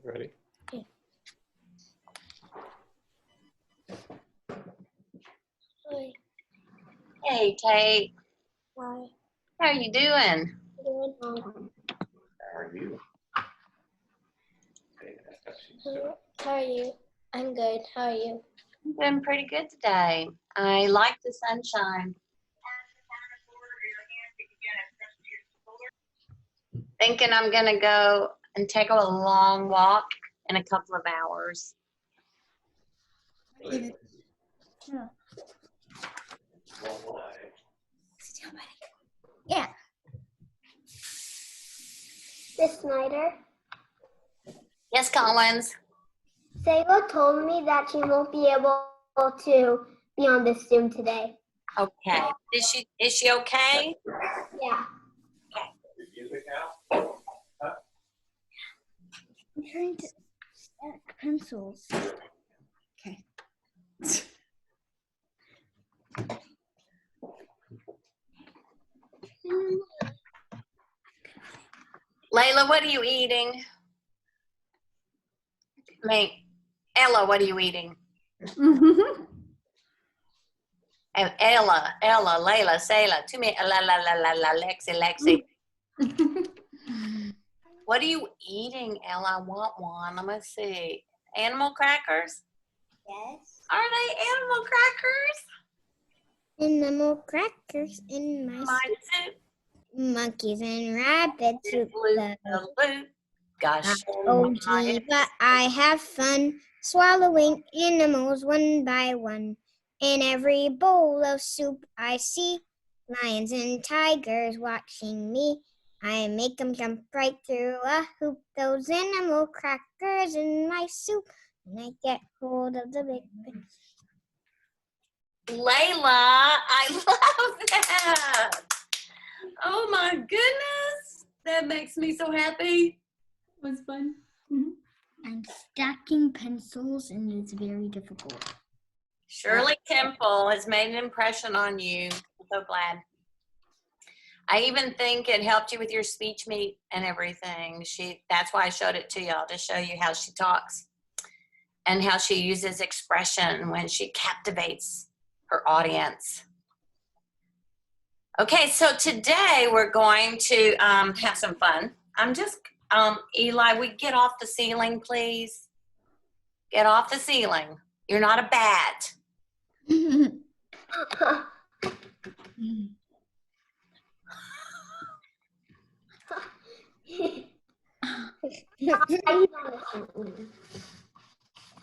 Ready? Yeah. Hi. Hey, Tate. Hi. How are you doing? Good. How are you? How are you? I'm good. How are you? I'm doing pretty good today. I like the sunshine. Thinking I'm going to go and take a long walk in a couple of hours. Yeah. Yeah. Miss Snyder, Yes, Collins. Sayla told me that she won't be able to be on this Zoom today. Okay. Is she okay? Yeah. I'm trying to stack pencils. Okay. Layla, what are you eating? Ella, what are you eating? And Ella, Layla, Sayla, to me, Lexi. What are you eating, Ella? I want one. Let me see. Animal crackers? Yes. Are they animal crackers? Animal crackers in my My soup. soup. Monkeys and rabbits. Loot. Gosh. Oh gee, but I have fun swallowing animals one by one. In every bowl of soup I see lions and tigers watching me. I make them jump right through a hoop. Those animal crackers in my soup. And I get hold of the big fish. Layla, I love that. Oh my goodness. That makes me so happy. It was fun. I'm stacking pencils and it's very difficult. Shirley Temple has made an impression on you. I'm so glad. I even think it helped you with your speech meet and everything. That's why I showed it to y'all, to show you how she talks and how she uses expression when she captivates her audience. Okay, so today we're going to have some fun. Eli, we get off the ceiling, please? Get off the ceiling. You're not a bat.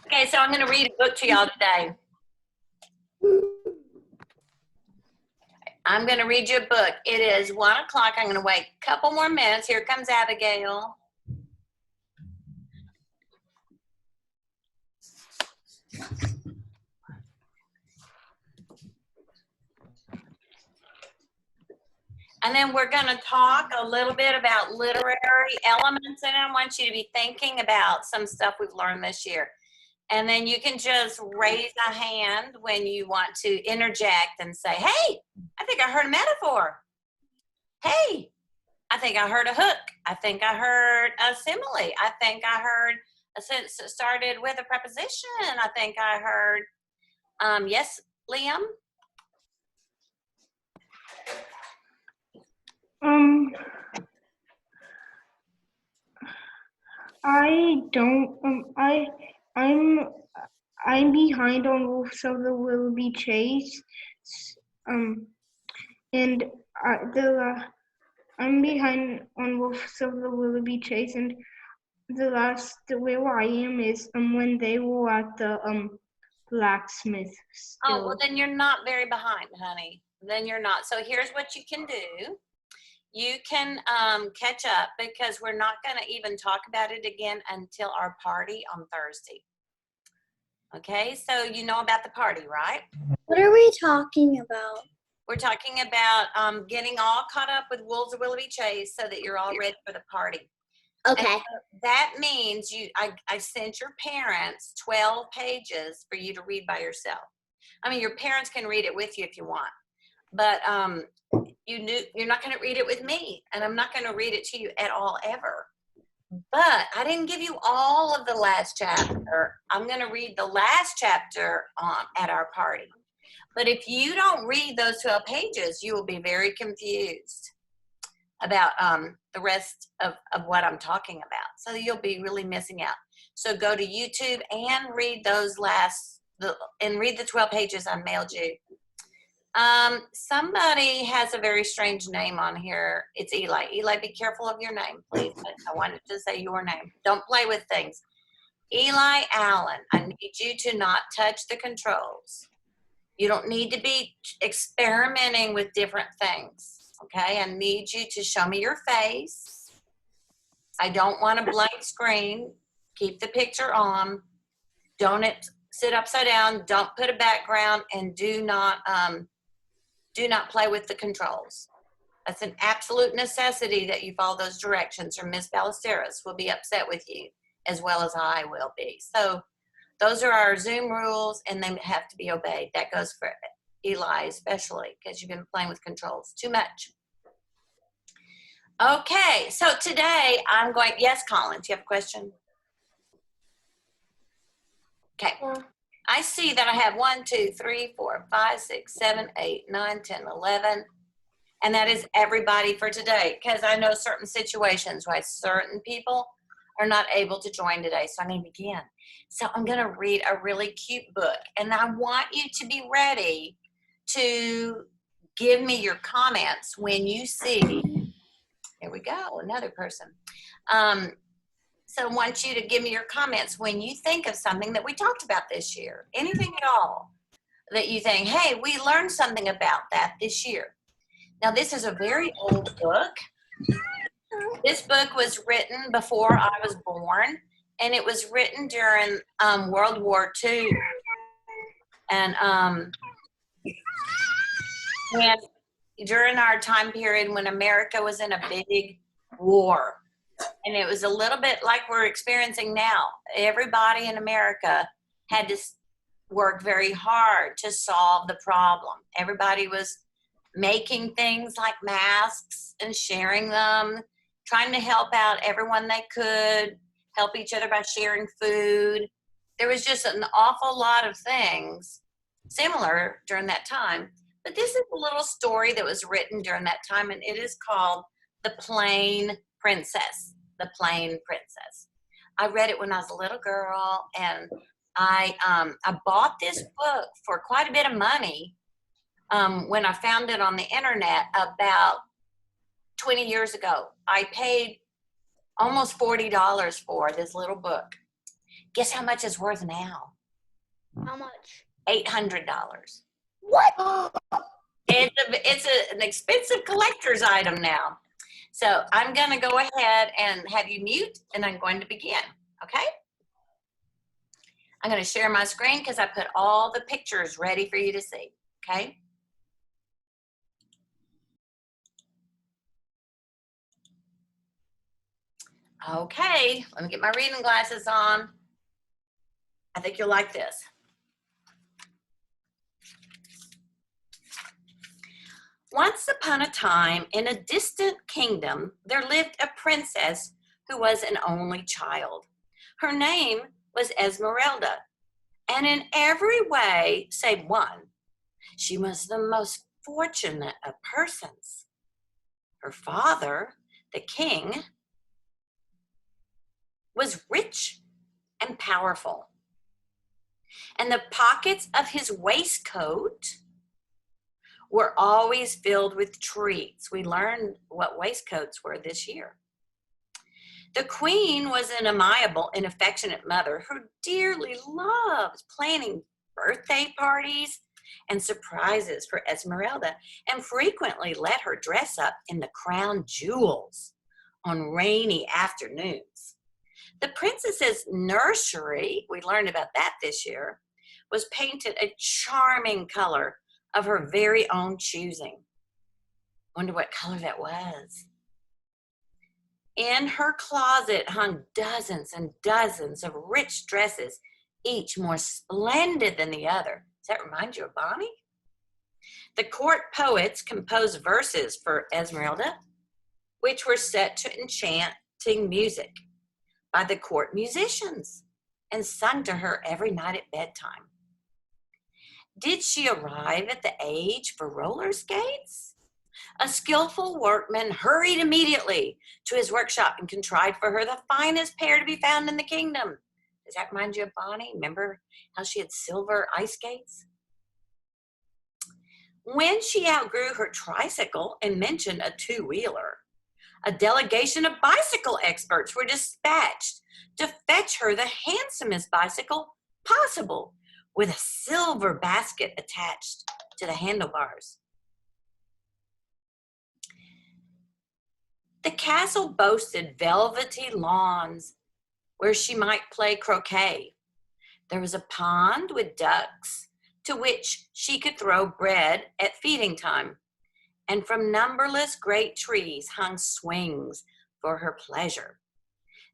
Okay, so I'm going to read a book to y'all today. I'm going to read you a book. It is 1 o'clock. I'm going to wait a couple more minutes. Here comes Abigail. And then we're going to talk a little bit about literary elements, and I want you to be thinking about some stuff we've learned this year. And then you can just raise a hand when you want to interject and say, hey, I think I heard a metaphor. Hey, I think I heard a hook. I think I heard a simile. I think I heard a sentence that started with a preposition. I think I heard, yes, Liam? I don't. I'm behind on Wolves of the Willoughby Chase. And I'm behind on Wolves of the Willoughby Chase, and the where I am is when they were at the blacksmith. Oh, well, then you're not very behind, honey. Then you're not. So here's what you can do. You can catch up because we're not going to even talk about it again until our party on Thursday. Okay, so you know about the party, right? What are we talking about? We're talking about getting all caught up with Wolves of Willoughby Chase so that you're all ready for the party. Okay. And so that means I sent your parents 12 pages for you to read by yourself. I mean, your parents can read it with you if you want, but you're not going to read it with me, and I'm not going to read it to you at all ever. But I didn't give you all of the last chapter. I'm going to read the last chapter at our party. But if you don't read those 12 pages, you will be very confused about the rest of what I'm talking about. So you'll be really missing out. So go to YouTube and read those read the 12 pages I mailed you. Somebody has a very strange name on here. It's Eli. Eli, be careful of your name, please. I wanted to say your name. Don't play with things. Eli Allen, I need you to not touch the controls. You don't need to be experimenting with different things, okay? I need you to show me your face. I don't want a blank screen. Keep the picture on. Don't sit upside down. Don't put a background, and do not play with the controls. That's an absolute necessity that you follow those directions, or Miss Ballesteros will be upset with you, as well as I will be. So those are our Zoom rules, and they have to be obeyed. That goes for Eli especially, because you've been playing with controls too much. Okay, so today I'm going, yes, Colin, do you have a question? Okay. Yeah. I see that I have 1, 2, 3, 4, 5, 6, 7, 8, 9, 10, 11. And that is everybody for today, because I know certain situations why certain people are not able to join today. So I'm going to begin. So I'm going to read a really cute book. And I want you to be ready to give me your comments when you see, here we go, another person. So I want you to give me your comments when you think of something that we talked about this year, anything at all that you think, hey, we learned something about that this year. Now, this is a very old book. This book was written before I was born, and it was written during World War II. And during our time period when America was in a big war. And it was a little bit like we're experiencing now. Everybody in America had to work very hard to solve the problem. Everybody was making things like masks and sharing them, trying to help out everyone they could, help each other by sharing food. There was just an awful lot of things similar during that time. But this is a little story that was written during that time, and it is called The Plain Princess. The Plain Princess. I read it when I was a little girl, and I bought this book for quite a bit of money when I found it on the internet about 20 years ago. I paid almost $40 for this little book. Guess how much it's worth now? How much? $800. What? It's an expensive collector's item now. So I'm going to go ahead and have you mute, and I'm going to begin, okay? I'm going to share my screen because I put all the pictures ready for you to see, okay? Okay, let me get my reading glasses on. I think you'll like this. Once upon a time, in a distant kingdom, there lived a princess who was an only child. Her name was Esmeralda, and in every way save one, she was the most fortunate of persons. Her father, the king, was rich and powerful, and the pockets of his waistcoat were always filled with treats. We learned what waistcoats were this year. The queen was an amiable and affectionate mother who dearly loved planning birthday parties and surprises for Esmeralda, and frequently let her dress up in the crown jewels on rainy afternoons. The princess's nursery, we learned about that this year, was painted a charming color of her very own choosing. Wonder what color that was. In her closet hung dozens and dozens of rich dresses, each more splendid than the other. Does that remind you of Bonnie? The court poets composed verses for Esmeralda, which were set to enchanting music. by the court musicians and sung to her every night at bedtime. Did she arrive at the age for roller skates? A skillful workman hurried immediately to his workshop and contrived for her the finest pair to be found in the kingdom. Does that remind you of Bonnie? Remember how she had silver ice skates? When she outgrew her tricycle and mentioned a two-wheeler, a delegation of bicycle experts were dispatched to fetch her the handsomest bicycle possible, with a silver basket attached to the handlebars. The castle boasted velvety lawns where she might play croquet. There was a pond with ducks to which she could throw bread at feeding time, and from numberless great trees hung swings for her pleasure.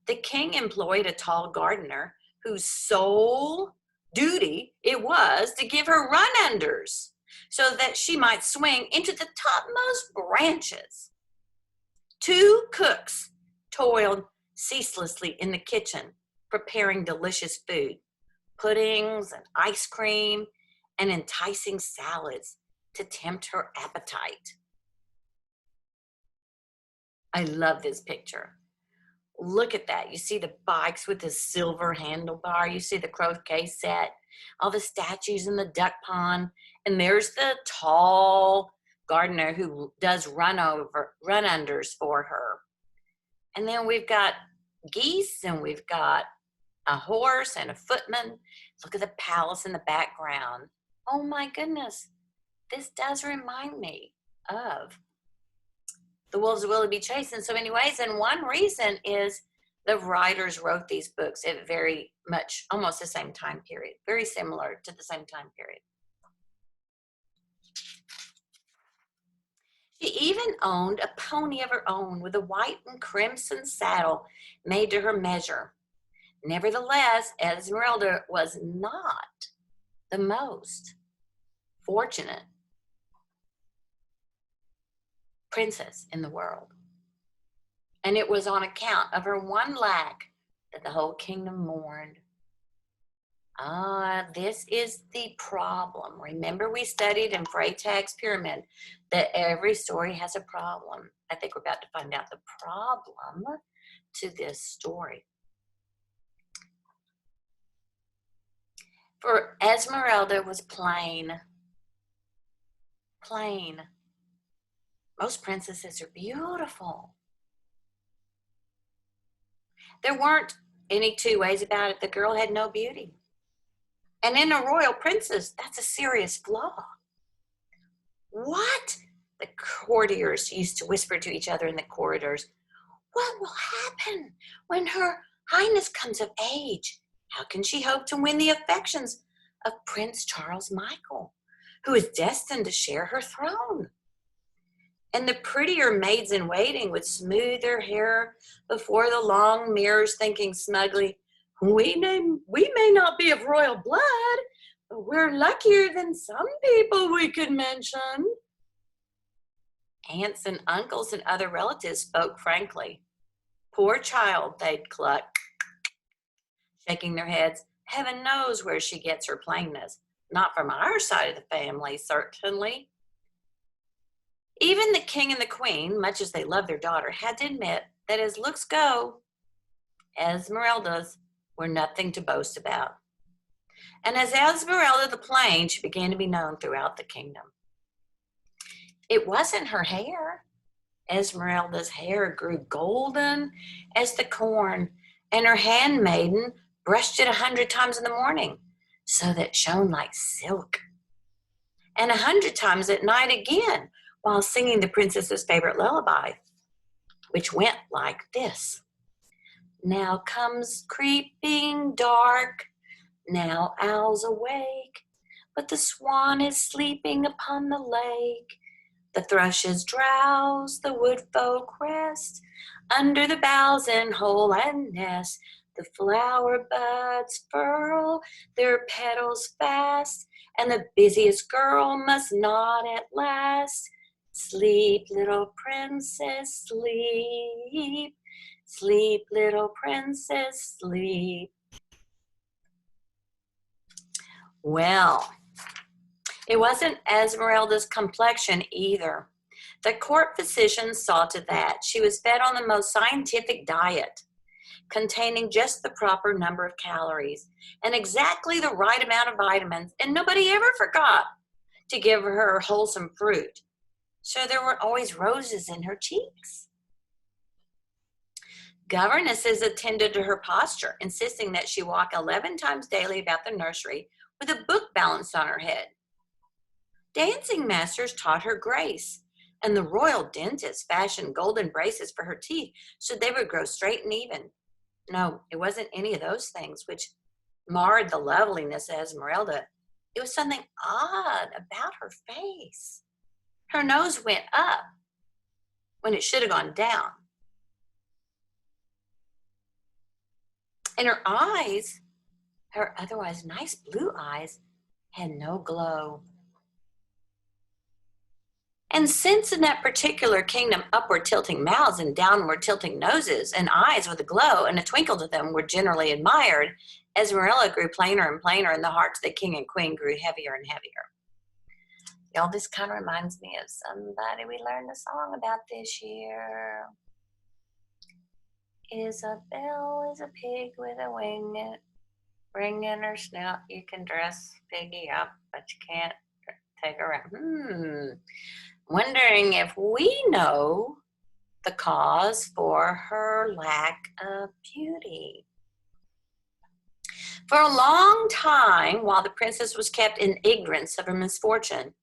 The king employed a tall gardener whose sole duty it was to give her run-unders so that she might swing into the topmost branches. 2 cooks toiled ceaselessly in the kitchen, preparing delicious food, puddings and ice cream and enticing salads to tempt her appetite. I love this picture. Look at that. You see the bikes with the silver handlebar. You see the croquet set, all the statues in the duck pond. And there's the tall gardener who does run-unders for her. And then we've got geese, and we've got a horse and a footman. Look at the palace in the background. Oh my goodness. This does remind me of The Wolves of Willoughby Chase in so many ways. And one reason is the writers wrote these books at very much, almost the same time period, very similar to the same time period. She even owned a pony of her own with a white and crimson saddle made to her measure. Nevertheless, Esmeralda was not the most fortunate princess in the world. And it was on account of her one lack that the whole kingdom mourned. This is the problem. Remember, we studied in Freytag's pyramid that every story has a problem. I think we're about to find out the problem to this story. For Esmeralda was plain. Plain. Most princesses are beautiful. There weren't any two ways about it. The girl had no beauty. And in a royal princess, that's a serious flaw. What? The courtiers used to whisper to each other in the corridors. What will happen when Her Highness comes of age? How can she hope to win the affections of Prince Charles Michael, who is destined to share her throne? And the prettier maids in waiting would smooth their hair before the long mirrors, thinking smugly, we may not be of royal blood, but we're luckier than some people we could mention. Aunts and uncles and other relatives spoke frankly. Poor child, they'd cluck, shaking their heads. Heaven knows where she gets her plainness. Not from our side of the family, certainly. Even the king and the queen, much as they loved their daughter, had to admit that as looks go, Esmeralda's were nothing to boast about. And as Esmeralda the Plain, she began to be known throughout the kingdom. It wasn't her hair. Esmeralda's hair grew golden as the corn, and her handmaiden brushed it 100 times in the morning so that it shone like silk, and 100 times at night again while singing the princess's favorite lullaby, which went like this. Now comes creeping dark, now owl's awake, but the swan is sleeping upon the lake. The thrushes drowse, the wood folk rest, under the boughs in hole and nest. The flower buds furl their petals fast, and the busiest girl must nod at last. Sleep, little princess, sleep. Sleep, little princess, sleep. Well, it wasn't Esmeralda's complexion either. The court physicians saw to that. She was fed on the most scientific diet, containing just the proper number of calories and exactly the right amount of vitamins, and nobody ever forgot to give her wholesome fruit. So there were always roses in her cheeks. Governesses attended to her posture, insisting that she walk 11 times daily about the nursery with a book balanced on her head. Dancing masters taught her grace, and the royal dentist fashioned golden braces for her teeth so they would grow straight and even. No, it wasn't any of those things which marred the loveliness of Esmeralda. It was something odd about her face. Her nose went up when it should have gone down. And her eyes, her otherwise nice blue eyes, had no glow. And since in that particular kingdom, upward tilting mouths and downward tilting noses and eyes with a glow and a twinkle to them were generally admired, Esmeralda grew plainer and plainer, and the hearts of the king and queen grew heavier and heavier. Y'all, this kind of reminds me of somebody we learned a song about this year. Isabel is a pig with a ring in her snout. You can dress Piggy up, but you can't take her around. Wondering if we know the cause for her lack of beauty. For a long time, while the princess was kept in ignorance of her misfortune,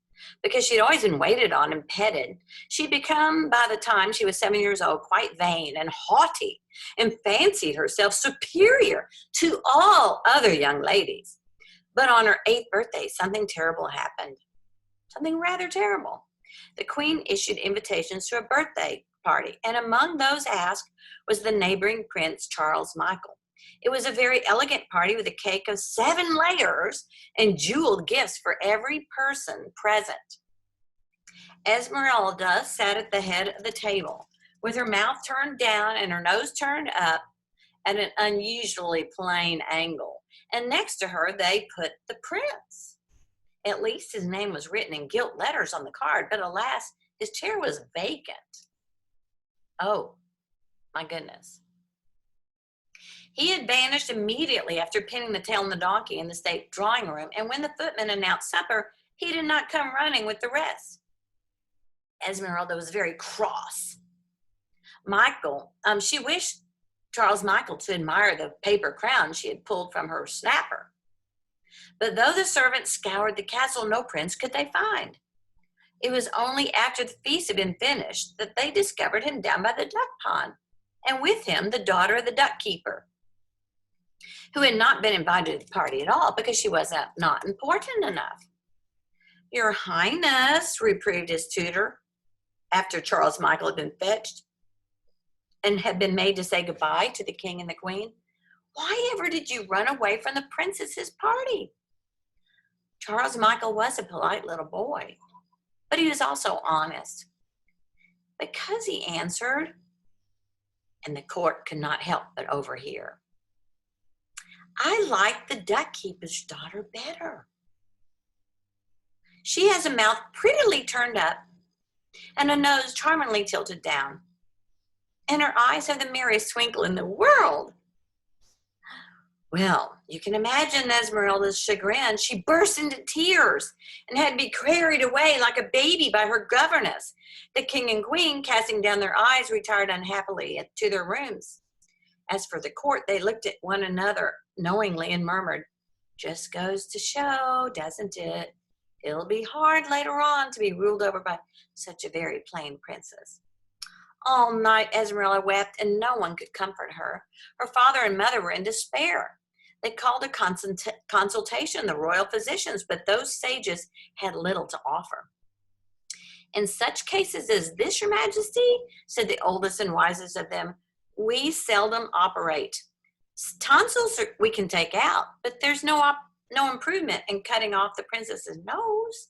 because she'd always been waited on and petted, she'd become, by the time she was 7 years old, quite vain and haughty and fancied herself superior to all other young ladies. But on her 8th birthday, something terrible happened. Something rather terrible. The queen issued invitations to a birthday party, and among those asked was the neighboring Prince Charles Michael. It was a very elegant party with a cake of 7 layers and jeweled gifts for every person present. Esmeralda sat at the head of the table with her mouth turned down and her nose turned up at an unusually plain angle. And next to her, they put the prince. At least his name was written in gilt letters on the card, but alas, his chair was vacant. Oh, my goodness. He had vanished immediately after pinning the tail on the donkey in the state drawing room, and when the footman announced supper, he did not come running with the rest. Esmeralda was very cross. She wished Charles Michael to admire the paper crown she had pulled from her snapper. But though the servants scoured the castle, no prince could they find. It was only after the feast had been finished that they discovered him down by the duck pond, and with him the daughter of the duck keeper, who had not been invited to the party at all because she was not important enough. Your Highness, reproved his tutor, after Charles Michael had been fetched and had been made to say goodbye to the king and the queen, why ever did you run away from the princess's party? Charles Michael was a polite little boy, but he was also honest. Because he answered, and the court could not help but overhear, I like the duck keeper's daughter better. She has a mouth prettily turned up and a nose charmingly tilted down, and her eyes have the merriest twinkle in the world. Well, you can imagine Esmeralda's chagrin. She burst into tears and had to be carried away like a baby by her governess. The king and queen, casting down their eyes, retired unhappily to their rooms. As for the court, they looked at one another knowingly and murmured, just goes to show, doesn't it? It'll be hard later on to be ruled over by such a very plain princess. All night Esmeralda wept, and no one could comfort her. Her father and mother were in despair. They called a consultation the royal physicians, but those sages had little to offer. In such cases as this, your majesty, said the oldest and wisest of them, we seldom operate. Tonsils we can take out, but there's no improvement in cutting off the princess's nose.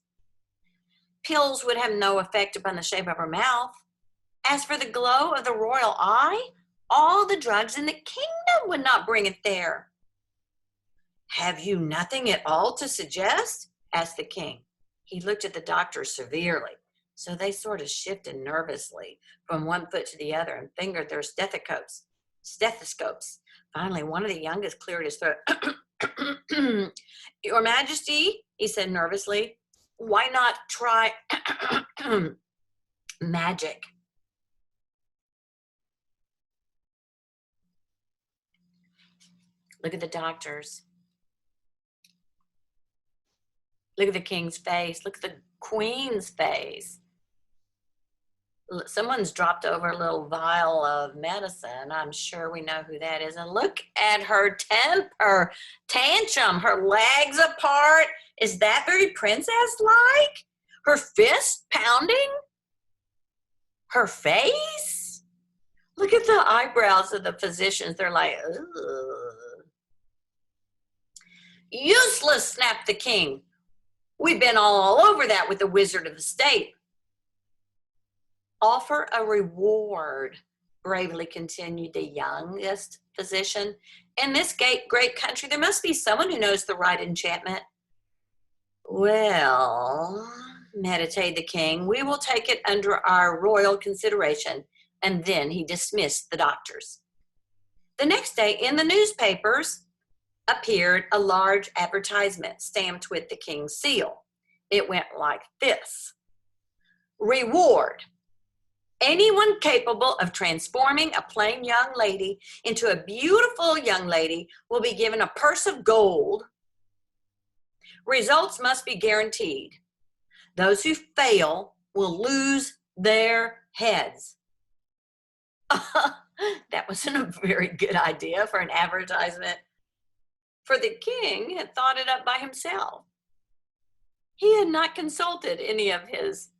Pills would have no effect upon the shape of her mouth. As for the glow of the royal eye, All the drugs in the kingdom would not bring it there. Have you nothing at all to suggest? Asked the king. He looked at the doctors severely, so they sort of shifted nervously from one foot to the other and fingered their stethoscopes. Finally, one of the youngest cleared his throat. Your Majesty, he said nervously, why not try magic? Look at the doctors. Look at the king's face. Look at the queen's face. Someone's dropped over a little vial of medicine. I'm sure we know who that is. And look at her tantrum, her legs apart. Is that very princess-like? Her fist pounding? Her face? Look at the eyebrows of the physicians. They're like, ugh. Useless, snapped the king. We've been all over that with the wizard of the state. Offer a reward, bravely continued the youngest physician. In this great country, there must be someone who knows the right enchantment. Well, meditated the king, we will take it under our royal consideration. And then he dismissed the doctors. The next day, in the newspapers, appeared a large advertisement stamped with the king's seal. It went like this. Reward. Anyone capable of transforming a plain young lady into a beautiful young lady will be given a purse of gold. Results must be guaranteed. Those who fail will lose their heads. That wasn't a very good idea for an advertisement. For the king had thought it up by himself. He had not consulted any of his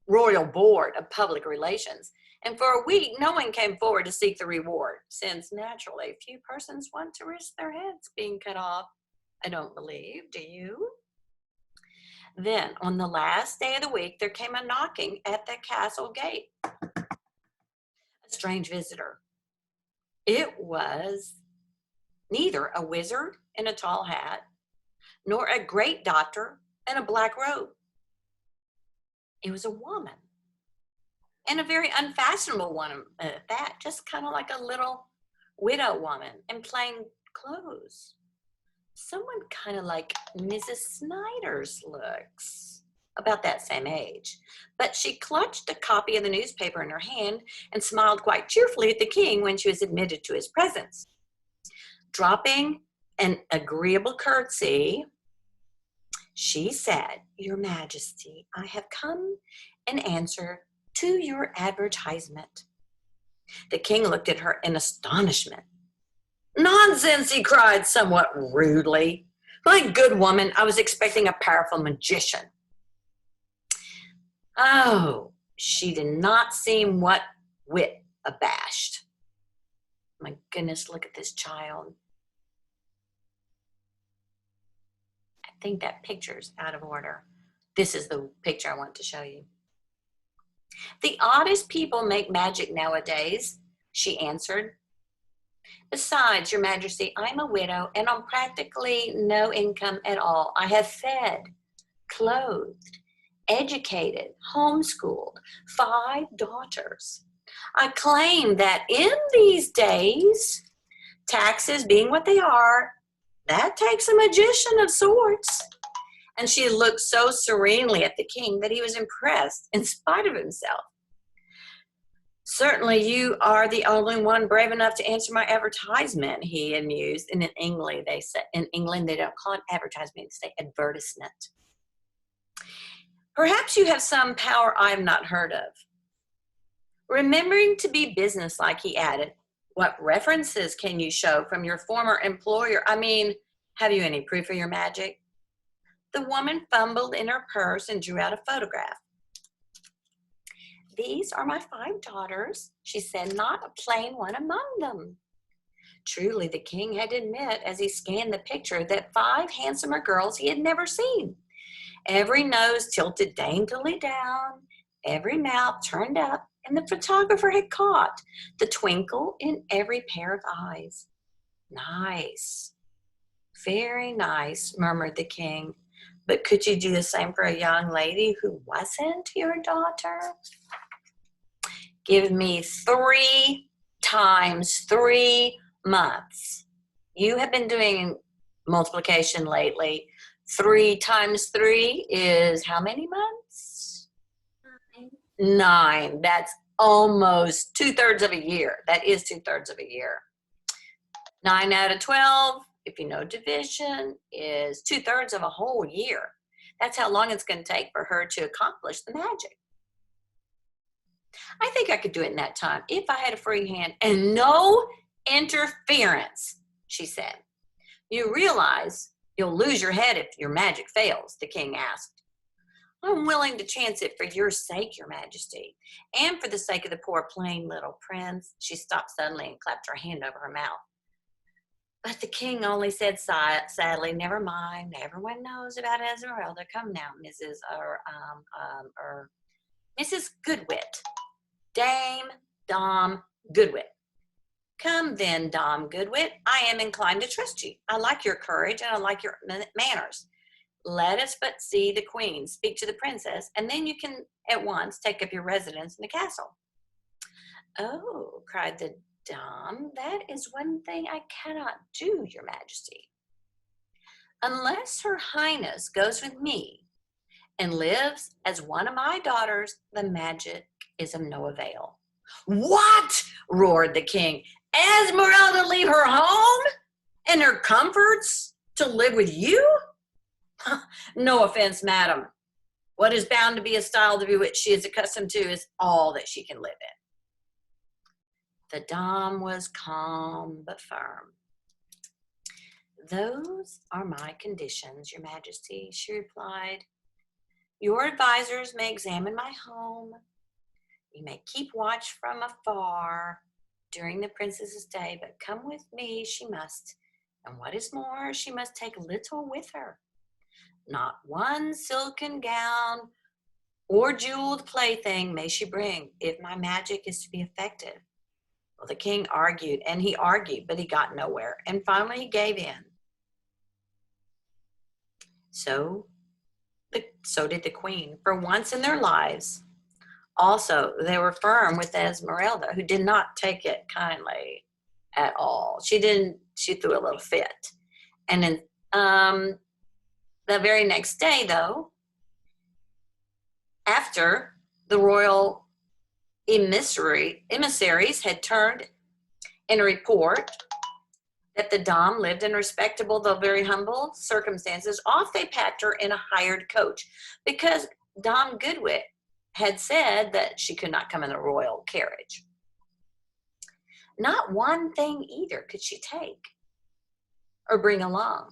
royal board of public relations. And for a week, no one came forward to seek the reward, since naturally few persons want to risk their heads being cut off. I don't believe, do you? Then, on the last day of the week, there came a knocking at the castle gate. A strange visitor. It was neither a wizard in a tall hat, nor a great doctor in a black robe. It was a woman, and a very unfashionable one at that, just kind of like a little widow woman in plain clothes. Someone kind of like Mrs. Snyder's looks, about that same age. But she clutched a copy of the newspaper in her hand and smiled quite cheerfully at the king when she was admitted to his presence. Dropping an agreeable curtsy, she said, Your Majesty, I have come in answer to your advertisement. The king looked at her in astonishment. Nonsense, he cried somewhat rudely. My good woman, I was expecting a powerful magician. Oh, she did not seem one whit abashed. My goodness, look at this child. I think that picture's out of order. This is the picture I want to show you. The oddest people make magic nowadays, she answered. Besides, Your Majesty, I'm a widow and on practically no income at all. I have fed, clothed, educated, homeschooled 5 daughters. I claim that in these days, taxes being what they are, that takes a magician of sorts. And she looked so serenely at the king that he was impressed in spite of himself. Certainly you are the only one brave enough to answer my advertisement, he mused. And in England, they don't call it advertisement, they say advertisement. Perhaps you have some power I have not heard of. Remembering to be businesslike, he added, what references can you show from your former employer? I mean, have you any proof of your magic? The woman fumbled in her purse and drew out a photograph. These are my 5 daughters, she said, not a plain one among them. Truly, the king had to admit as he scanned the picture that 5 handsomer girls he had never seen. Every nose tilted daintily down, every mouth turned up, and the photographer had caught the twinkle in every pair of eyes. Nice. Very nice, murmured the king. But could you do the same for a young lady who wasn't your daughter? Give me 3 times 3 months. You have been doing multiplication lately. 3 times 3 is how many months? 9. That's almost 2/3 of a year. That is 2/3 of a year. 9 out of 12, if you know division, is 2/3 of a whole year. That's how long it's going to take for her to accomplish the magic. I think I could do it in that time if I had a free hand and no interference, she said. You realize you'll lose your head if your magic fails, the king asked. I'm willing to chance it for your sake, your majesty, and for the sake of the poor plain little prince. She stopped suddenly and clapped her hand over her mouth. But the king only said sadly, never mind. Everyone knows about Esmeralda. Come now, Mrs. Goodwit. Dame Dom Goodwit. Come then, Dom Goodwit. I am inclined to trust you. I like your courage and I like your manners. Let us but see the queen, speak to the princess, and then you can at once take up your residence in the castle. Oh, cried the Dom, that is one thing I cannot do, your majesty. Unless her highness goes with me and lives as one of my daughters, the magic is of no avail. What? Roared the king. Esmeralda leave her home and her comforts to live with you? No offense, madam. What is bound to be a style to which she is accustomed to is all that she can live in. The Dom was calm but firm. Those are my conditions, your majesty, she replied. Your advisors may examine my home. You may keep watch from afar during the princess's stay, but come with me she must. And what is more, she must take little with her. Not one silken gown or jeweled plaything may she bring if my magic is to be effective. Well, the king argued, and he argued, but he got nowhere. And finally he gave in. So did the queen. For once in their lives, also, they were firm with Esmeralda, who did not take it kindly at all. She threw a little fit. And then the very next day, though, after the royal emissaries had turned in a report that the Dom lived in respectable, though very humble circumstances, off they packed her in a hired coach because Dom Goodwit had said that she could not come in the royal carriage. Not one thing either could she take or bring along.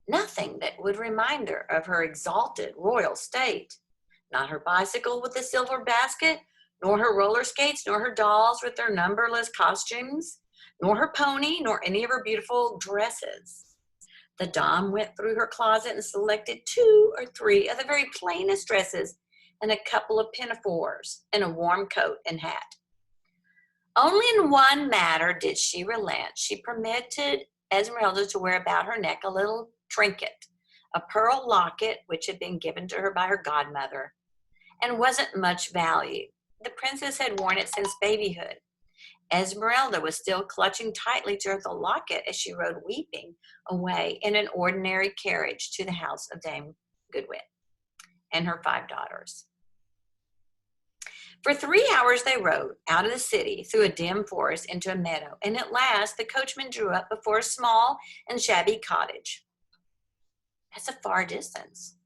Nothing that would remind her of her exalted royal state. Not her bicycle with the silver basket, nor her roller skates, nor her dolls with their numberless costumes, nor her pony, nor any of her beautiful dresses. The Dom went through her closet and selected 2 or 3 of the very plainest dresses and a couple of pinafores and a warm coat and hat. Only in one matter did she relent. She permitted Esmeralda to wear about her neck a little trinket, a pearl locket which had been given to her by her godmother and wasn't much value. The princess had worn it since babyhood. Esmeralda was still clutching tightly to the locket as she rode weeping away in an ordinary carriage to the house of Dame Goodwit and her 5 daughters. For 3 hours they rode out of the city through a dim forest into a meadow, and at last the coachman drew up before a small and shabby cottage. That's a far distance.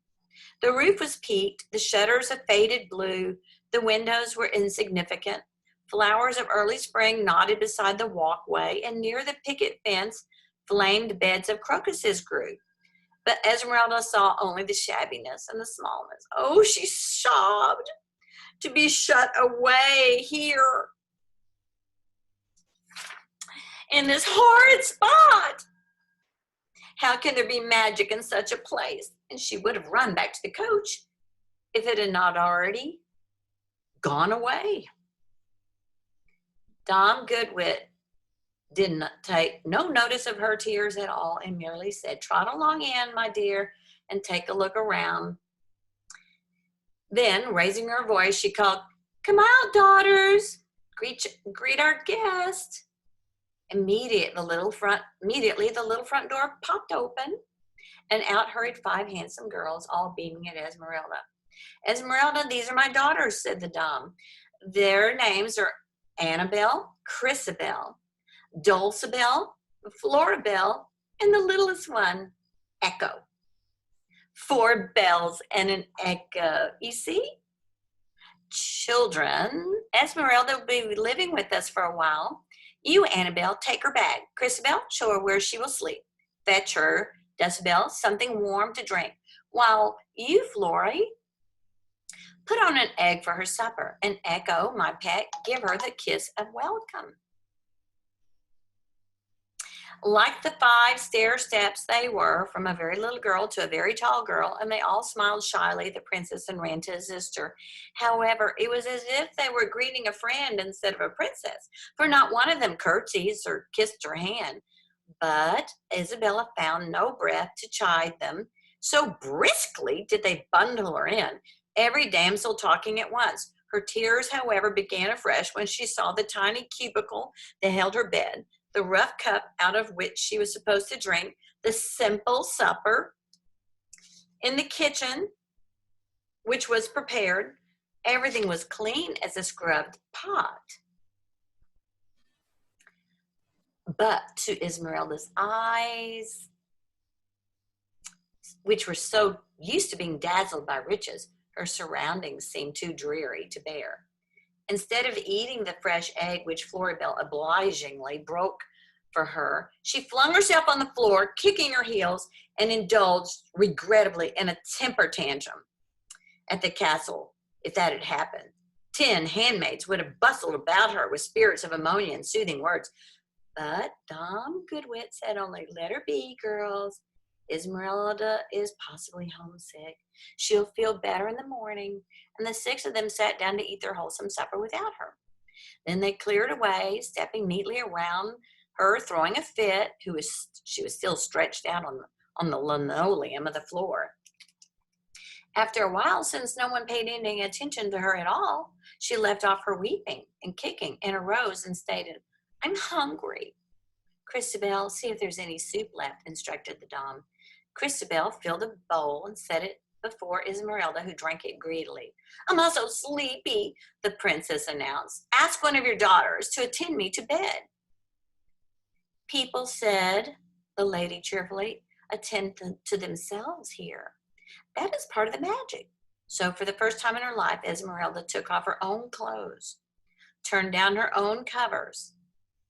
The roof was peaked, the shutters a faded blue, the windows were insignificant. Flowers of early spring nodded beside the walkway, and near the picket fence flamed beds of crocuses grew. But Esmeralda saw only the shabbiness and the smallness. Oh, she sobbed, to be shut away here in this horrid spot. How can there be magic in such a place? And she would have run back to the coach if it had not already gone away. Dom Goodwit did not take no notice of her tears at all and merely said, "Trot along in, my dear, and take a look around." Then, raising her voice, she called, "Come out, daughters. Greet our guest." Immediately, the little front door popped open, and out hurried 5 handsome girls, all beaming at Esmeralda. "Esmeralda, these are my daughters," said the Dom. "Their names are Annabelle, Chrisabel, Dulcibel, Floribel, and the littlest one, Echo." 4 bells and an echo. You see? "Children, Esmeralda will be living with us for a while. You, Annabelle, take her bag. Chrisabel, show her where she will sleep. Fetch her, Dulcibel, something warm to drink. While you, Flori, put on an egg for her supper. And Echo, my pet, give her the kiss of welcome." Like the 5 stair steps they were, from a very little girl to a very tall girl, and they all smiled shyly at the princess and ran to his sister. However, it was as if they were greeting a friend instead of a princess, for not one of them curtsied or kissed her hand. But Isabella found no breath to chide them, so briskly did they bundle her in, every damsel talking at once. Her tears, however, began afresh when she saw the tiny cubicle that held her bed, the rough cup out of which she was supposed to drink, the simple supper in the kitchen, which was prepared. Everything was clean as a scrubbed pot. But to Esmeralda's eyes, which were so used to being dazzled by riches, her surroundings seemed too dreary to bear. Instead of eating the fresh egg which Floribel obligingly broke for her, she flung herself on the floor, kicking her heels, and indulged regrettably in a temper tantrum. At the castle, if that had happened, 10 handmaids would have bustled about her with spirits of ammonia and soothing words. But Dom Goodwit said only, "Let her be, girls. Esmeralda is possibly homesick. She'll feel better in the morning." And the 6 of them sat down to eat their wholesome supper without her. Then they cleared away, stepping neatly around her, throwing a fit. She was still stretched out on the linoleum of the floor. After a while, since no one paid any attention to her at all, she left off her weeping and kicking and arose and stated, "I'm hungry." "Chrisabel, see if there's any soup left," instructed the Dom. Chrisabel filled a bowl and set it before Esmeralda, who drank it greedily. "I'm also sleepy," the princess announced. "Ask one of your daughters to attend me to bed." "People," said the lady cheerfully, "attend to themselves here. That is part of the magic." So for the first time in her life, Esmeralda took off her own clothes, turned down her own covers,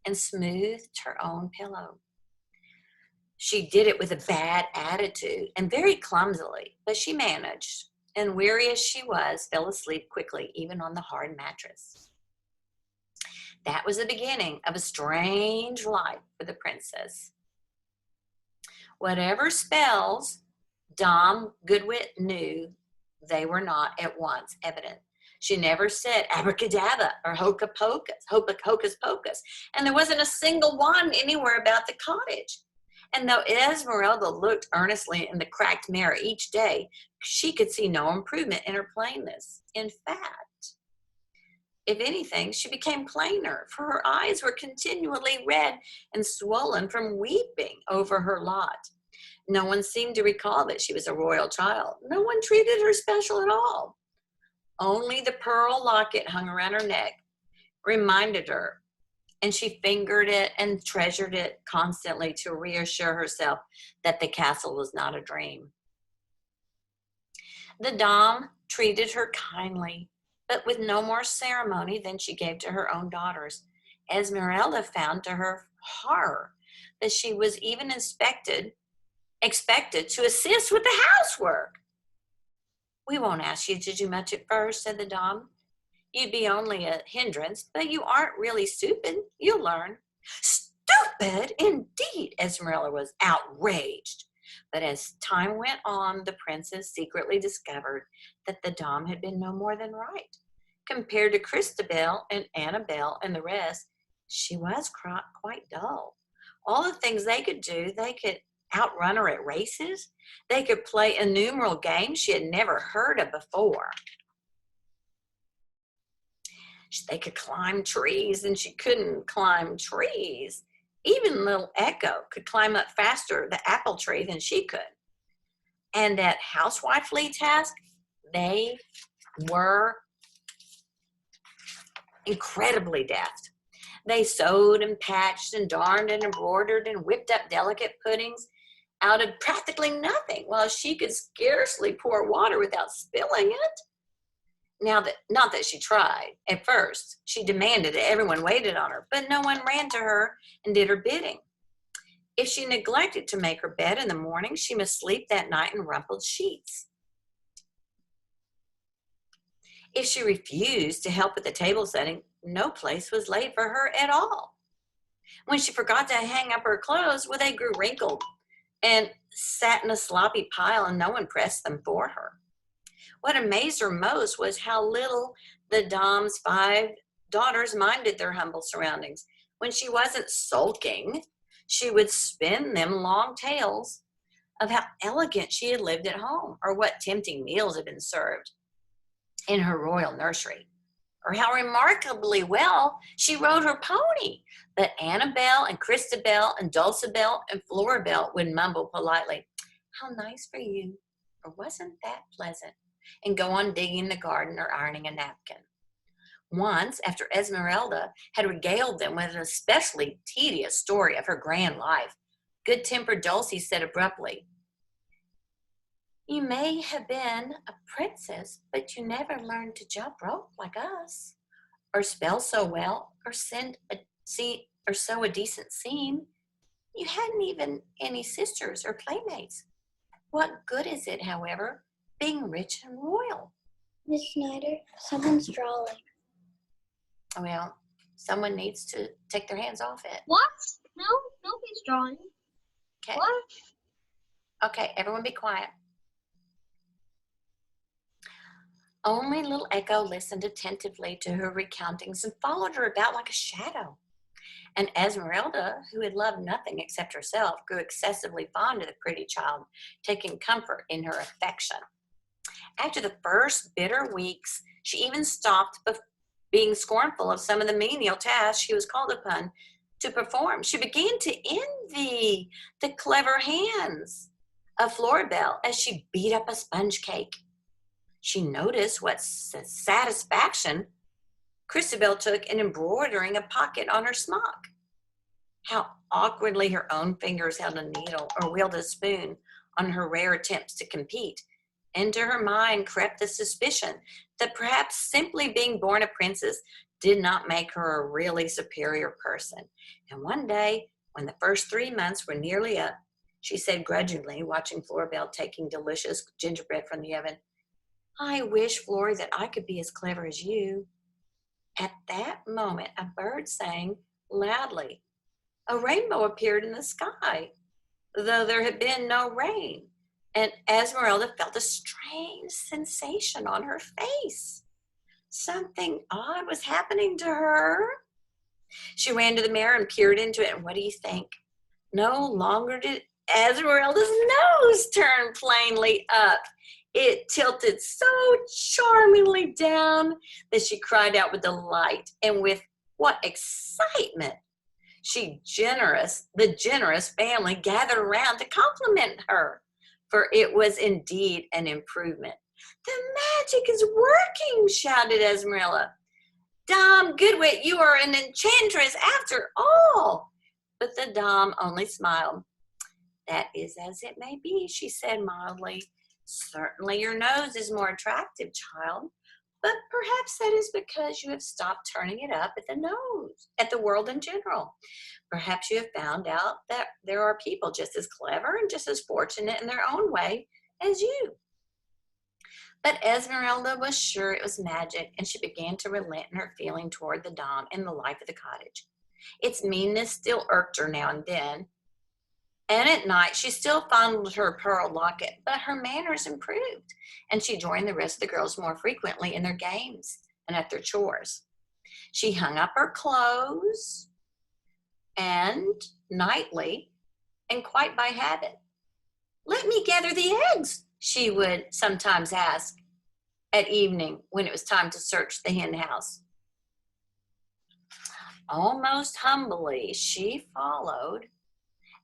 and smoothed her own pillow. She did it with a bad attitude and very clumsily, but she managed, and weary as she was, fell asleep quickly, even on the hard mattress. That was the beginning of a strange life for the princess. Whatever spells Dom Goodwit knew, they were not at once evident. She never said abracadabra or hocus pocus, and there wasn't a single one anywhere about the cottage. And though Esmeralda looked earnestly in the cracked mirror each day, she could see no improvement in her plainness. In fact, if anything, she became plainer, for her eyes were continually red and swollen from weeping over her lot. No one seemed to recall that she was a royal child. No one treated her special at all. Only the pearl locket hung around her neck reminded her, and she fingered it and treasured it constantly to reassure herself that the castle was not a dream. The Dom treated her kindly, but with no more ceremony than she gave to her own daughters. Esmeralda found to her horror that she was even expected to assist with the housework. "We won't ask you to do much at first," said the Dom. "You'd be only a hindrance, but you aren't really stupid. You'll learn." "Stupid, indeed!" Esmeralda was outraged. But as time went on, the princess secretly discovered that the Dom had been no more than right. Compared to Christabel and Annabelle and the rest, she was quite dull. All the things they could do, they could outrun her at races. They could play innumerable games she had never heard of before. They could climb trees, and she couldn't climb trees. Even little Echo could climb up faster the apple tree than she could. And that housewifely task, they were incredibly deft. They sewed and patched and darned and embroidered and whipped up delicate puddings out of practically nothing, while she could scarcely pour water without spilling it. Not that she tried. At first, she demanded that everyone waited on her, but no one ran to her and did her bidding. If she neglected to make her bed in the morning, she must sleep that night in rumpled sheets. If she refused to help with the table setting, no place was laid for her at all. When she forgot to hang up her clothes, well, they grew wrinkled and sat in a sloppy pile, and no one pressed them for her. What amazed her most was how little the Dom's 5 daughters minded their humble surroundings. When she wasn't sulking, she would spin them long tales of how elegant she had lived at home, or what tempting meals had been served in her royal nursery, or how remarkably well she rode her pony. But Annabelle and Christabel and Dulcibel and Floribel would mumble politely, "How nice for you," or "Wasn't that pleasant?" and go on digging the garden or ironing a napkin. Once, after Esmeralda had regaled them with an especially tedious story of her grand life, good-tempered Dulcie said abruptly, "You may have been a princess, but you never learned to jump rope like us, or spell so well, or sew a decent seam. You hadn't even any sisters or playmates. What good is it, however, being rich and royal?" Miss Schneider, someone's drawing. Well, someone needs to take their hands off it. What? No, nobody's drawing. Okay. What? Okay, everyone be quiet. Only little Echo listened attentively to her recountings and followed her about like a shadow. And Esmeralda, who had loved nothing except herself, grew excessively fond of the pretty child, taking comfort in her affection. After the first bitter weeks, she even stopped being scornful of some of the menial tasks she was called upon to perform. She began to envy the clever hands of Floribel as she beat up a sponge cake. She noticed what satisfaction Christabel took in embroidering a pocket on her smock. How awkwardly her own fingers held a needle or wielded a spoon on her rare attempts to compete. Into her mind crept the suspicion that perhaps simply being born a princess did not make her a really superior person. And one day, when the first 3 months were nearly up, she said grudgingly, watching Floribel taking delicious gingerbread from the oven, "I wish, Flori, that I could be as clever as you." At that moment, a bird sang loudly. A rainbow appeared in the sky, though there had been no rain, and Esmeralda felt a strange sensation on her face. Something odd was happening to her. She ran to the mirror and peered into it, and what do you think? No longer did Esmeralda's nose turn plainly up. It tilted so charmingly down that she cried out with delight, and with what excitement! The generous family gathered around to compliment her, for it was indeed an improvement. "The magic is working," shouted Esmeralda. "Dom Goodwit, you are an enchantress after all." But the Dom only smiled. "That is as it may be," she said mildly. "Certainly your nose is more attractive, child, but perhaps that is because you have stopped turning it up at the world in general. Perhaps you have found out that there are people just as clever and just as fortunate in their own way as you." But Esmeralda was sure it was magic, and she began to relent in her feeling toward the Dom and the life of the cottage. Its meanness still irked her now and then, and at night she still fondled her pearl locket, but her manners improved, and she joined the rest of the girls more frequently in their games and at their chores. She hung up her clothes and nightly, and quite by habit. "Let me gather the eggs," she would sometimes ask at evening when it was time to search the hen house. Almost humbly, she followed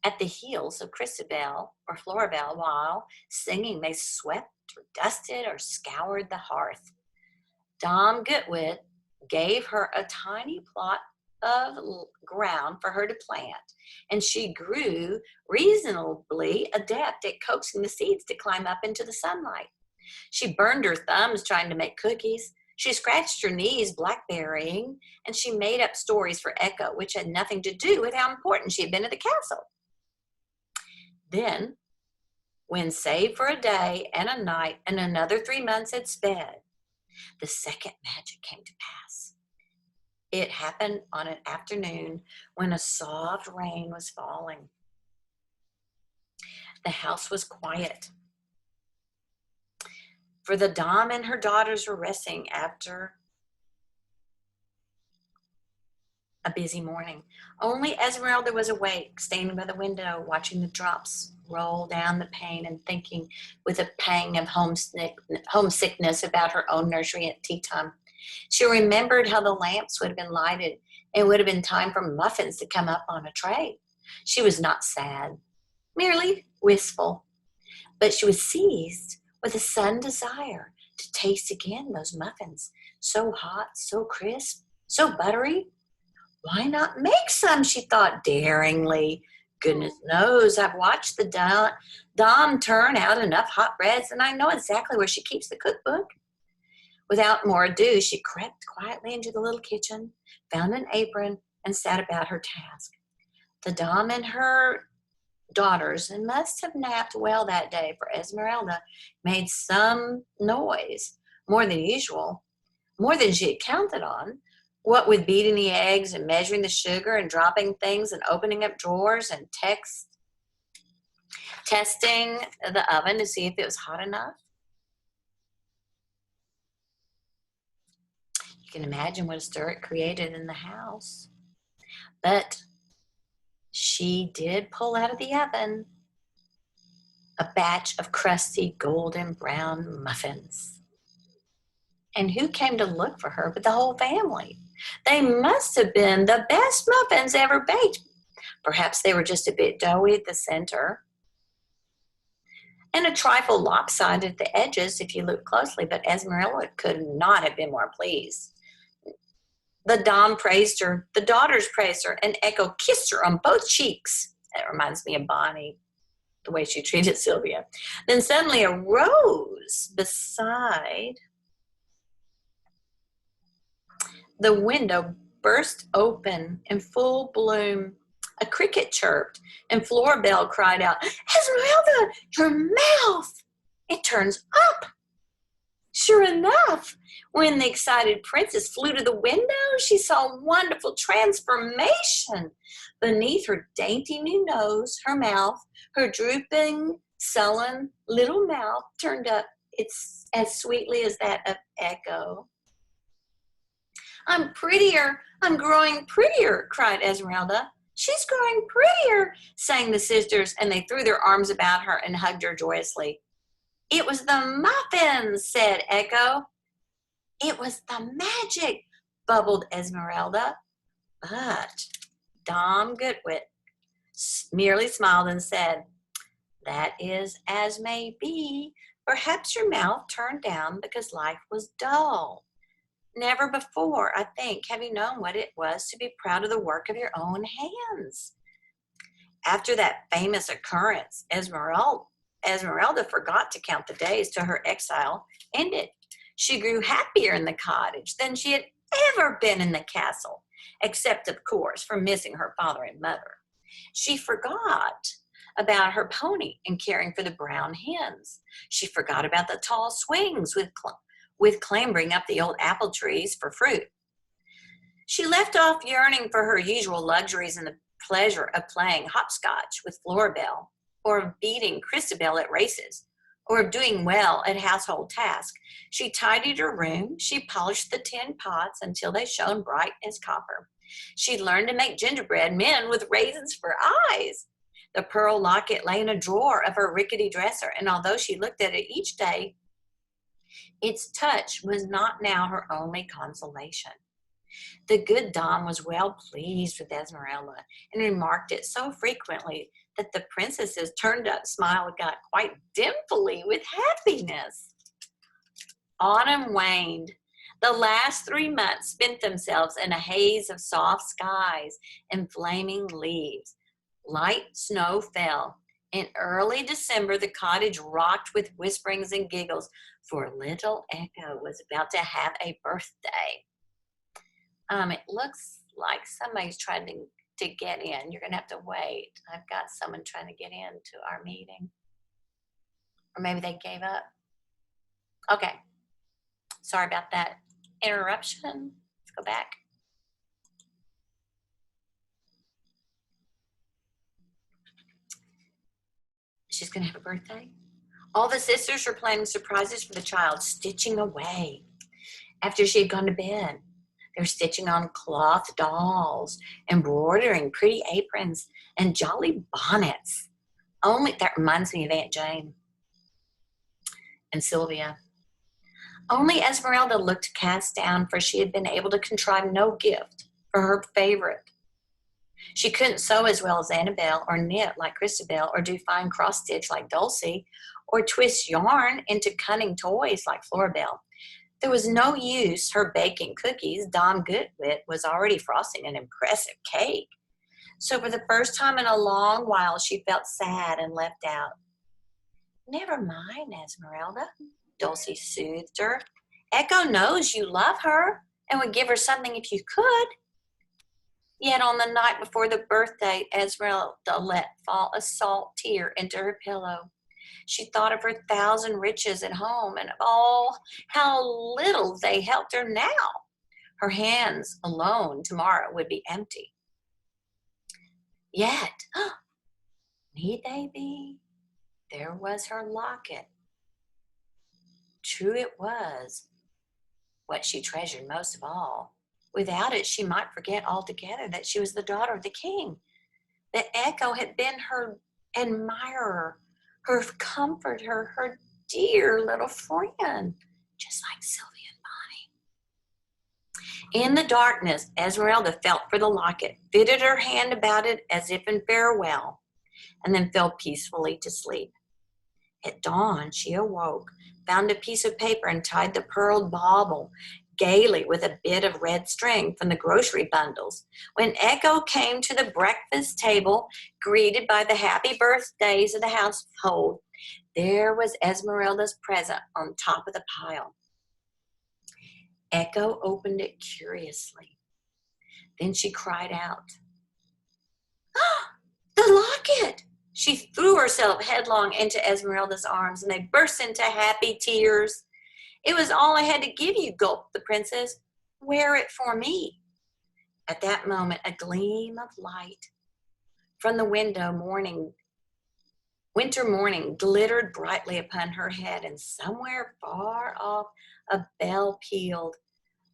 at the heels of Christabel or Florabelle while, singing, they swept or dusted or scoured the hearth. Dom Goodwit gave her a tiny plot of ground for her to plant, and she grew reasonably adept at coaxing the seeds to climb up into the sunlight. She burned her thumbs trying to make cookies. She scratched her knees blackberrying, and she made up stories for Echo, which had nothing to do with how important she had been at the castle. Then, when save for a day and a night and another 3 months had sped, the second magic came to pass. It happened on an afternoon when a soft rain was falling. The house was quiet, for the Dom and her daughters were resting after a busy morning. Only Esmeralda was awake, standing by the window, watching the drops roll down the pane and thinking with a pang of homesickness about her own nursery at tea time. She remembered how the lamps would have been lighted and would have been time for muffins to come up on a tray. She was not sad, merely wistful, but she was seized with a sudden desire to taste again those muffins, so hot, so crisp, so buttery. Why not make some, she thought daringly. Goodness knows I've watched the Dom turn out enough hot breads, and I know exactly where she keeps the cookbook. Without more ado, she crept quietly into the little kitchen, found an apron, and set about her task. The Dom and her daughters must have napped well that day, for Esmeralda made some noise, more than usual, more than she had counted on. What with beating the eggs and measuring the sugar and dropping things and opening up drawers and testing the oven to see if it was hot enough. You can imagine what a stir it created in the house. But she did pull out of the oven a batch of crusty golden brown muffins. And who came to look for her but the whole family? They must have been the best muffins ever baked. Perhaps they were just a bit doughy at the center and a trifle lopsided at the edges if you look closely, but Esmeralda could not have been more pleased. The Dom praised her, the daughters praised her, and Echo kissed her on both cheeks. That reminds me of Bonnie, the way she treated Sylvia. Then suddenly a rose beside the window burst open in full bloom. A cricket chirped, and Florabelle cried out, "Esmeralda, your mouth! It turns up!" Sure enough, when the excited princess flew to the window, she saw a wonderful transformation. Beneath her dainty new nose, her mouth, her drooping, sullen little mouth turned up it's as sweetly as that of Echo. "I'm prettier, I'm growing prettier," cried Esmeralda. "She's growing prettier," sang the sisters, and they threw their arms about her and hugged her joyously. "It was the muffins," said Echo. "It was the magic," bubbled Esmeralda. But Dom Goodwit merely smiled and said, "That is as may be. Perhaps your mouth turned down because life was dull. Never before, I think, have you known what it was to be proud of the work of your own hands." After that famous occurrence, Esmeralda forgot to count the days till her exile ended. She grew happier in the cottage than she had ever been in the castle, except, of course, for missing her father and mother. She forgot about her pony and caring for the brown hens. She forgot about the tall swings with clambering up the old apple trees for fruit. She left off yearning for her usual luxuries and the pleasure of playing hopscotch with Florabelle or of beating Christabel at races or of doing well at household tasks. She tidied her room. She polished the tin pots until they shone bright as copper. She learned to make gingerbread men with raisins for eyes. The pearl locket lay in a drawer of her rickety dresser, and although she looked at it each day, its touch was not now her only consolation. The good Dom was well pleased with Esmeralda and remarked it so frequently that the princess's turned-up smile got quite dimply with happiness. Autumn waned. The last 3 months spent themselves in a haze of soft skies and flaming leaves. Light snow fell. In early December, the cottage rocked with whisperings and giggles, for little Echo was about to have a birthday. It looks like somebody's trying to get in. You're going to have to wait. I've got someone trying to get into our meeting. Or maybe they gave up. Okay. Sorry about that interruption. Let's go back. She's going to have a birthday. All the sisters were planning surprises for the child, stitching away. After she had gone to bed, they were stitching on cloth dolls, embroidering pretty aprons, and jolly bonnets. That reminds me of Aunt Jane and Sylvia. Only Esmeralda looked cast down, for she had been able to contrive no gift for her favorite. She couldn't sew as well as Annabelle, or knit like Christabel, or do fine cross-stitch like Dulcie, or twist yarn into cunning toys like Florabelle. There was no use her baking cookies. Dom Goodwit was already frosting an impressive cake. So for the first time in a long while, she felt sad and left out. Never mind, Esmeralda, Dulcie soothed her. Echo knows you love her and would give her something if you could. Yet on the night before the birthday, Esmeralda let fall a salt tear into her pillow. She thought of her 1,000 riches at home and of all how little they helped her now. Her hands alone tomorrow would be empty. Yet, need they be? There was her locket. True it was what she treasured most of all. Without it, she might forget altogether that she was the daughter of the king, that Echo had been her admirer, her comforter, her dear little friend, just like Sylvia and Bonnie. In the darkness, Esmeralda felt for the locket, fitted her hand about it as if in farewell, and then fell peacefully to sleep. At dawn, she awoke, found a piece of paper, and tied the pearl bauble gaily with a bit of red string from the grocery bundles. When Echo came to the breakfast table, greeted by the happy birthdays of the household, there was Esmeralda's present on top of the pile. Echo opened it curiously. Then she cried out, "Ah, the locket!" She threw herself headlong into Esmeralda's arms, and they burst into happy tears. "It was all I had to give you," gulped the princess. "Wear it for me." At that moment, a gleam of light from the window winter morning glittered brightly upon her head, and somewhere far off a bell pealed,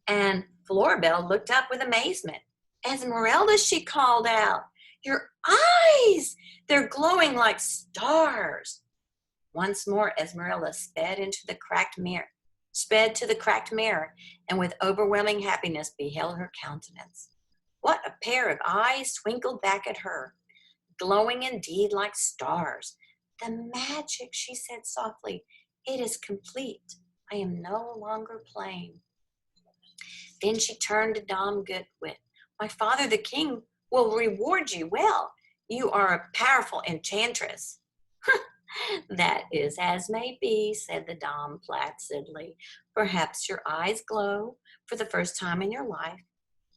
and Florabelle looked up with amazement. "Esmeralda," she called out, "your eyes! They're glowing like stars." Once more, Esmeralda sped to the cracked mirror, and with overwhelming happiness beheld her countenance. What a pair of eyes twinkled back at her, glowing indeed like stars. "The magic," she said softly. "It is complete. I am no longer plain." Then she turned to Dom Goodwit. "My father, the king, will reward you well. You are a powerful enchantress." "That is as may be," said the Dom placidly. "Perhaps your eyes glow for the first time in your life.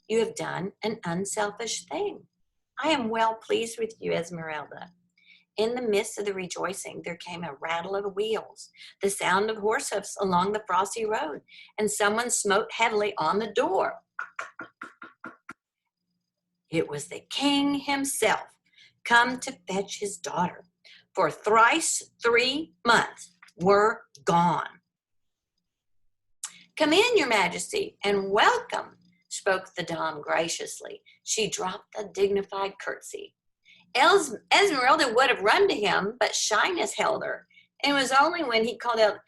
You have done an unselfish thing. I am well pleased with you, Esmeralda." In the midst of the rejoicing, there came a rattle of wheels, the sound of horse hoofs along the frosty road, and someone smote heavily on the door. It was the king himself, come to fetch his daughter. For thrice 3 months, were gone. "Come in, Your Majesty, and welcome," spoke the Dame graciously. She dropped a dignified curtsy. Esmeralda would have run to him, but shyness held her. And it was only when he called out,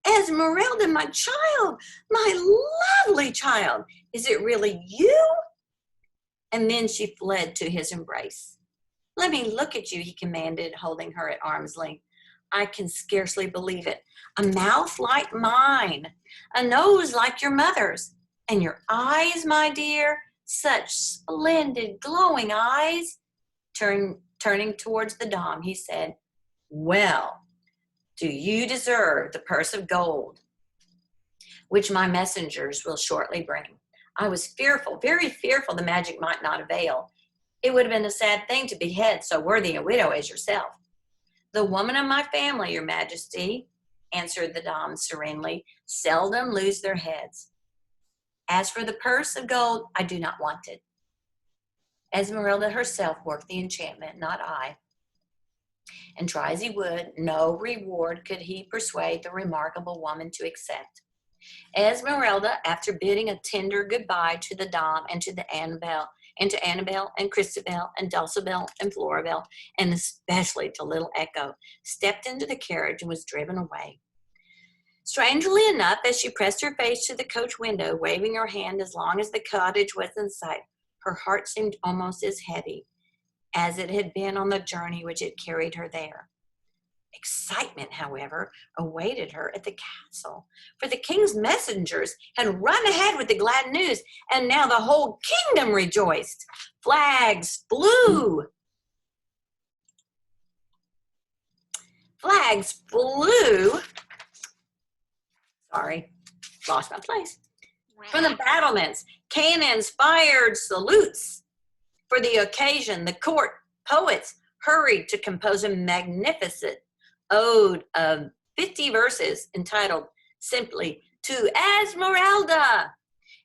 "Esmeralda, my child, my lovely child, is it really you?" And then she fled to his embrace. "Let me look at you," he commanded, holding her at arm's length. "I can scarcely believe it. A mouth like mine, a nose like your mother's, and your eyes, my dear, such splendid, glowing eyes." Turning towards the Dame, he said, "Well, do you deserve the purse of gold, which my messengers will shortly bring? I was fearful, very fearful the magic might not avail. It would have been a sad thing to behead so worthy a widow as yourself." "The women of my family, Your Majesty," answered the Dame serenely, "seldom lose their heads. As for the purse of gold, I do not want it. Esmeralda herself worked the enchantment, not I. And try as he would, no reward could he persuade the remarkable woman to accept." Esmeralda, after bidding a tender goodbye to the Dame and to Annabelle and Christabel and Dulcibel and Floribel, and especially to little Echo, stepped into the carriage and was driven away. Strangely enough, as she pressed her face to the coach window, waving her hand as long as the cottage was in sight, her heart seemed almost as heavy as it had been on the journey which had carried her there. Excitement, however, awaited her at the castle, for the king's messengers had run ahead with the glad news, and now the whole kingdom rejoiced. Flags flew. Sorry, lost my place. From the battlements, cannons fired salutes. For the occasion, the court poets hurried to compose a magnificent ode of 50 verses entitled simply "To Esmeralda."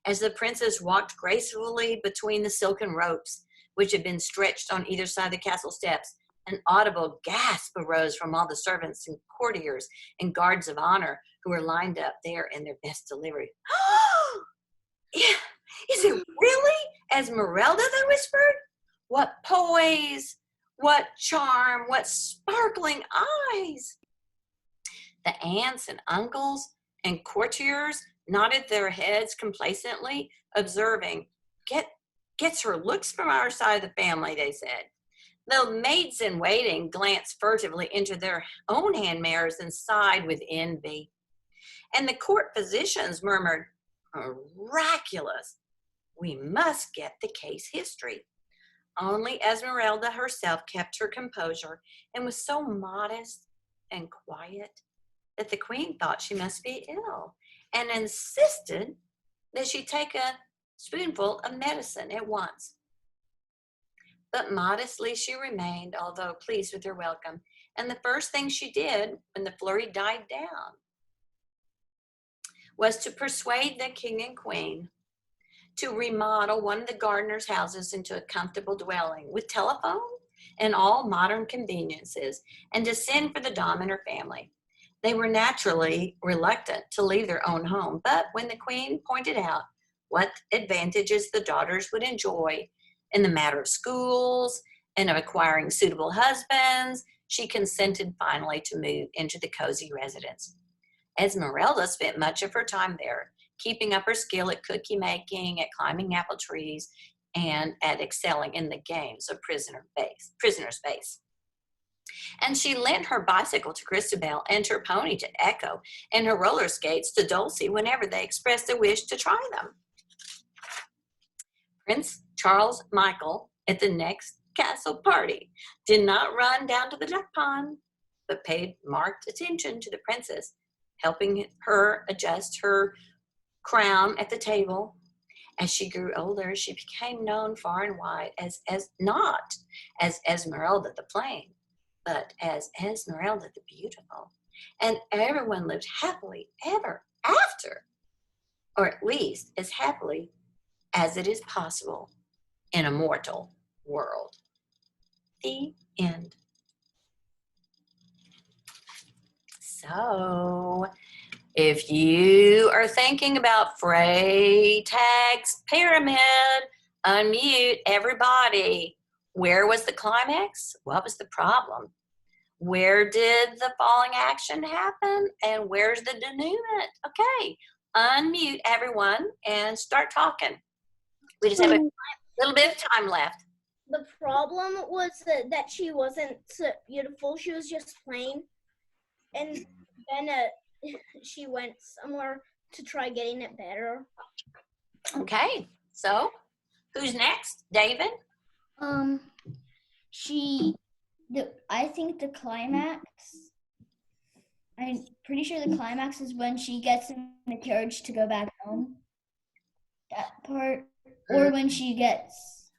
As the princess walked gracefully between the silken ropes, which had been stretched on either side of the castle steps, an audible gasp arose from all the servants and courtiers and guards of honor who were lined up there in their best livery. "Is it really Esmeralda?" they whispered. "What poise, what charm, what sparkling eyes!" The aunts and uncles and courtiers nodded their heads complacently, observing, Gets her looks from our side of the family," they said. The maids in waiting glanced furtively into their own hand mirrors and sighed with envy. And the court physicians murmured, "Miraculous! We must get the case history." Only Esmeralda herself kept her composure and was so modest and quiet that the queen thought she must be ill and insisted that she take a spoonful of medicine at once. But modestly she remained, although pleased with her welcome, and the first thing she did when the flurry died down was to persuade the king and queen to remodel one of the gardener's houses into a comfortable dwelling with telephone and all modern conveniences, and to send for the Dame and her family. They were naturally reluctant to leave their own home, but when the queen pointed out what advantages the daughters would enjoy in the matter of schools and of acquiring suitable husbands, she consented finally to move into the cozy residence. Esmeralda spent much of her time there, keeping up her skill at cookie making, at climbing apple trees, and at excelling in the games of prisoner's base. And she lent her bicycle to Christabel and her pony to Echo and her roller skates to Dulcie whenever they expressed a wish to try them. Prince Charles Michael, at the next castle party, did not run down to the duck pond, but paid marked attention to the princess, helping her adjust her crown at the table. As she grew older, she became known far and wide as not as Esmeralda the Plain, but as Esmeralda the Beautiful. And everyone lived happily ever after, or at least as happily as it is possible in a mortal world. The end. So, if you are thinking about Freytag's pyramid, unmute everybody. Where was the climax? What was the problem? Where did the falling action happen? And where's the denouement? Okay, unmute everyone and start talking. We just have a little bit of time left. The problem was that she wasn't so beautiful. She was just plain. And then she went somewhere to try getting it better. Okay, so who's next? David? I think the climax, I'm pretty sure the climax is when she gets in the carriage to go back home. That part. Or when she gets,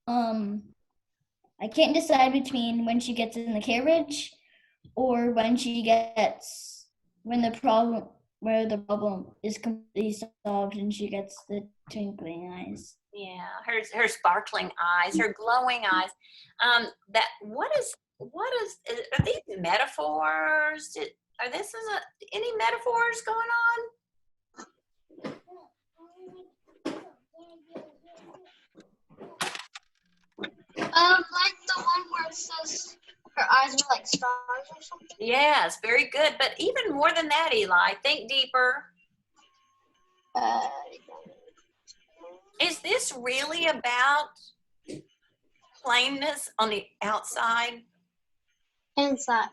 I can't decide between when she gets in the carriage or when she gets, where the problem is completely solved and she gets the twinkling eyes. Yeah, her sparkling eyes, her glowing eyes. Are these metaphors? Any metaphors going on? Like the one where it says her eyes are like stars or something. Yes, very good. But even more than that, Eli, think deeper. Is this really about plainness on the outside? Inside.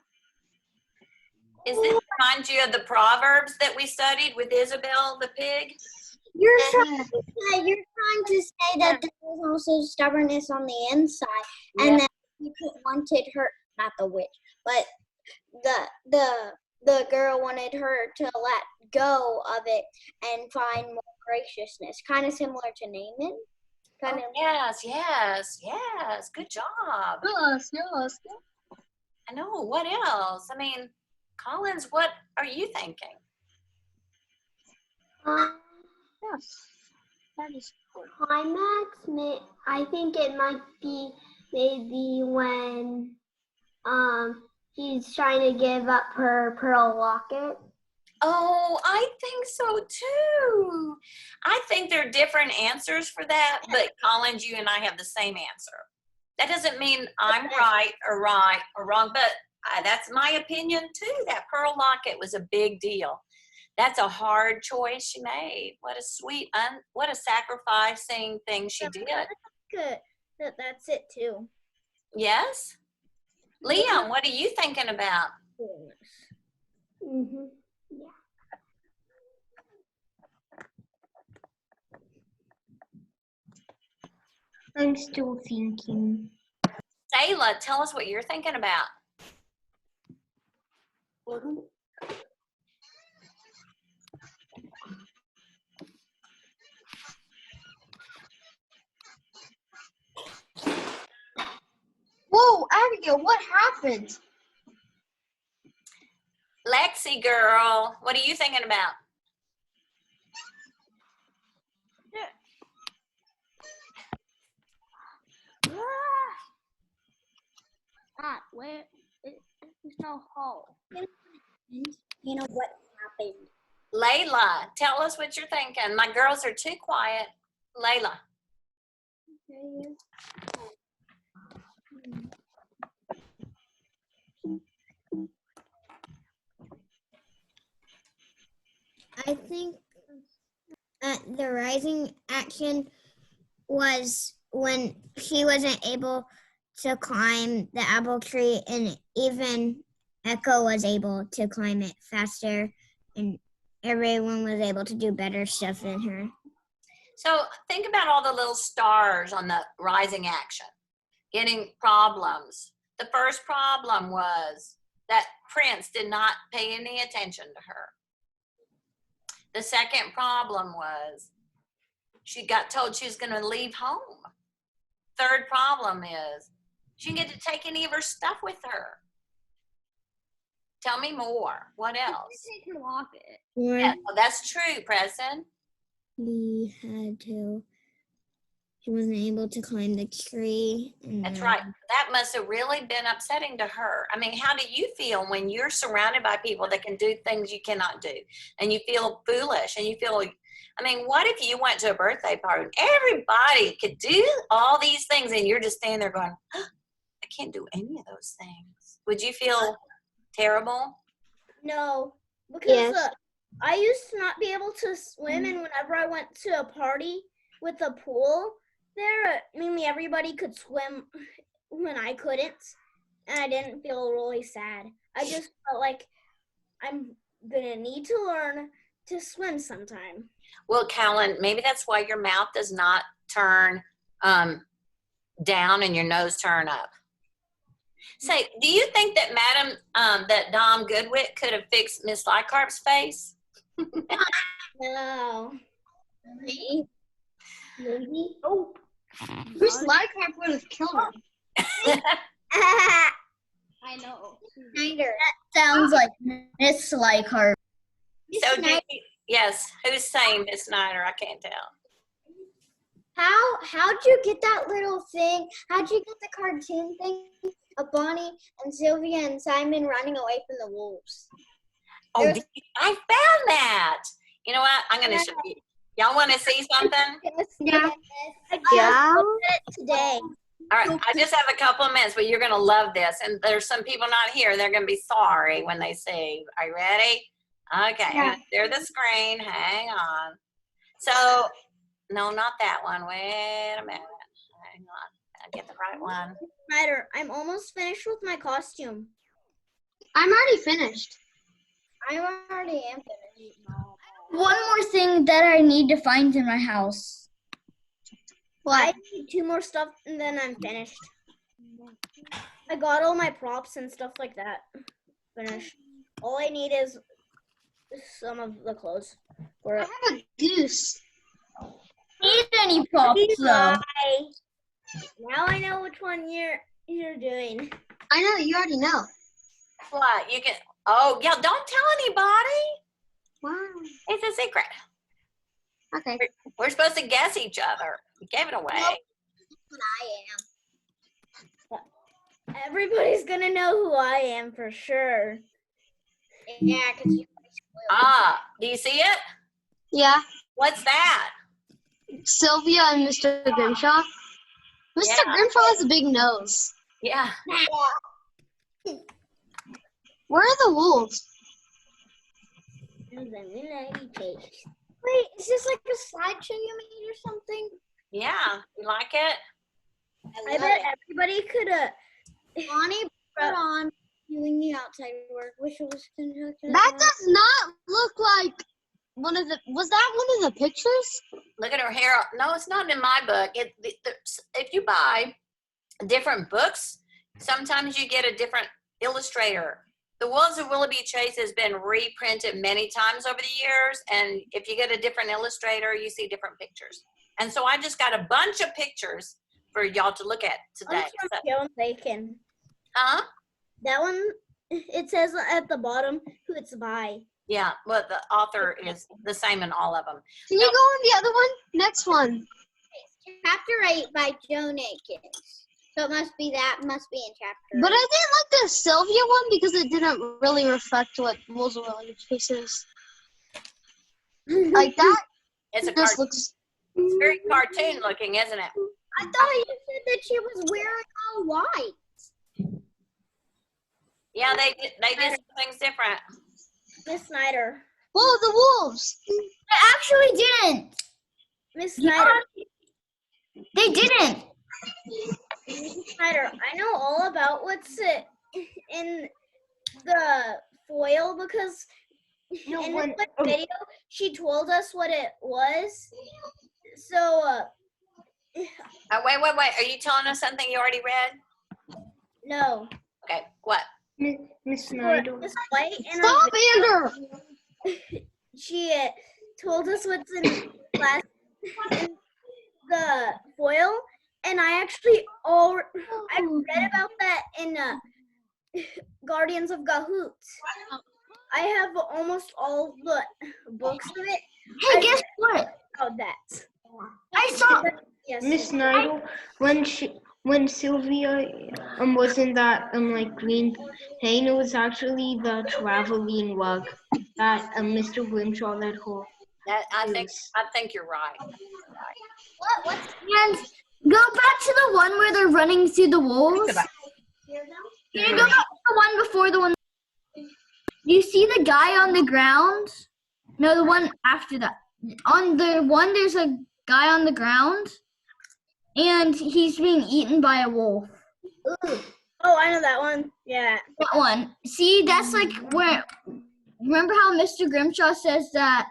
Is this remind you of the Proverbs that we studied with Isabel the pig? You're trying to say that there was also stubbornness on the inside, and that you wanted her, not the witch, but the girl wanted her to let go of it and find more graciousness, kind of similar to Naaman. Yes. Good job. Yes. I know. What else? I mean, Collins, what are you thinking? Yes. That is cool. Climax, I think it might be maybe when she's trying to give up her pearl locket. Oh, I think so too. I think there are different answers for that, but Collins, you and I have the same answer. That doesn't mean I'm right or wrong, but that's my opinion too. That pearl locket was a big deal. That's a hard choice she made. What a sweet, what a sacrificing thing she did. Good. That's it too. Yes? Liam, what are you thinking about? Mm-hmm. Yeah. I'm still thinking. Sayla, tell us what you're thinking about. Whoa, Abigail, what happened? Lexi girl, what are you thinking about? Where there's no hole. You know what happened? Layla, tell us what you're thinking. My girls are too quiet. Layla. I think the rising action was when she wasn't able to climb the apple tree, and even Echo was able to climb it faster, and everyone was able to do better stuff than her. So think about all the little stars on the rising action, getting problems. The first problem was that Prince did not pay any attention to her. The second problem was she got told she was going to leave home. Third problem is she didn't get to take any of her stuff with her. Tell me more. What else? Take her locket. Yeah, well, that's true, Preston. We had to she wasn't able to climb the tree. And That's then- right. That must have really been upsetting to her. I mean, how do you feel when you're surrounded by people that can do things you cannot do? And you feel foolish and you feel, I mean, what if you went to a birthday party and everybody could do all these things and you're just standing there going, oh, I can't do any of those things. Would you feel terrible? No, because Yes. I used to not be able to swim, and whenever I went to a party with a pool, there mainly everybody could swim when I couldn't, and I didn't feel really sad. I just felt like I'm gonna need to learn to swim sometime. Well, Callan, maybe that's why your mouth does not turn down and your nose turn up. Say, do you think that that Dom Goodwit could have fixed Miss Leichhardt's face? No. Maybe. Oh. Miss Leichhardt would have killed her. I know. Schneider. Sounds like Miss Leichhardt. So, yes, who's saying Miss Snyder? I can't tell. How'd you get that little thing? How'd you get the cartoon thing of Bonnie and Sylvia and Simon running away from the wolves? Oh, I found that. You know what? I'm going to show you. Y'all want to see something? Yeah. Yeah. Today. All right, I just have a couple of minutes, but you're going to love this. And there's some people not here. They're going to be sorry when they see. Are you ready? Okay, I'm going to share the screen. Hang on. So, no, not that one. Wait a minute. Hang on. I'll get the right one. Snyder, I'm almost finished with my costume. I'm already finished. I already am finished. One more thing that I need to find in my house. I need 2 more stuff and then I'm finished. I got all my props and stuff like that. Finished. All I need is some of the clothes. I have a goose. Need any props though? Bye. Now I know which one you're doing. I know, you already know. What? You can, oh, yeah, don't tell anybody. Wow. It's a secret. Okay. We're supposed to guess each other. We gave it away. Everybody's gonna know who I am for sure. Yeah, because you Ah, do you see it? Yeah. What's that? Sylvia and Mr. Grimshaw. Mr. Yeah. Grimshaw has a big nose. Yeah. Where are the wolves? And then we taste. Wait, is this like a slideshow you made or something? Yeah. You like it? I bet everybody could Bonnie put on doing the outside work, which was That does not look like one of the. Was that one of the pictures? Look at her hair. No, it's not in my book. If you buy different books, sometimes you get a different illustrator. The Wolves of Willoughby Chase has been reprinted many times over the years, and if you get a different illustrator, you see different pictures. And so I just got a bunch of pictures for y'all to look at today. I'm from Joan Bacon. Huh? That one, it says at the bottom who it's by. Yeah, but the author is the same in all of them. Can you go on the other one? Next one. Chapter 8 by Joan Akins. So it must be in chapter But I didn't like the Sylvia one because it didn't really reflect what Wolves of Willoughby Chase is. Like that It's a just cartoon. looks. It's very cartoon looking, isn't it? I thought you said that she was wearing all white. Yeah, they did some things different. Miss Snyder. Whoa, the wolves! I actually didn't. Miss Snyder. They didn't. Miss Snyder, I know all about what's in the foil because in this one video she told us what it was. So Wait. Are you telling us something you already read? no. Okay, what? Miss Snyder. Miss White and Stop, Andrew! she told us what's in the foil, and I actually I read about that in Guardians of Gahoot. I have almost all the books of it. Hey, guess what? About that. I saw. Yes. Miss Nidal, when Sylvia was in that like green plane, it was actually the traveling rug that Mr. Grimshaw let her I use. think you're right. And go back to the one where they're running through the wolves. Can you go back to the one before the one? You see the guy on the ground? No, the one after that. On the one, there's a guy on the ground, and he's being eaten by a wolf. Oh, I know that one. Yeah. That one. See, that's like where. Remember how Mr. Grimshaw says that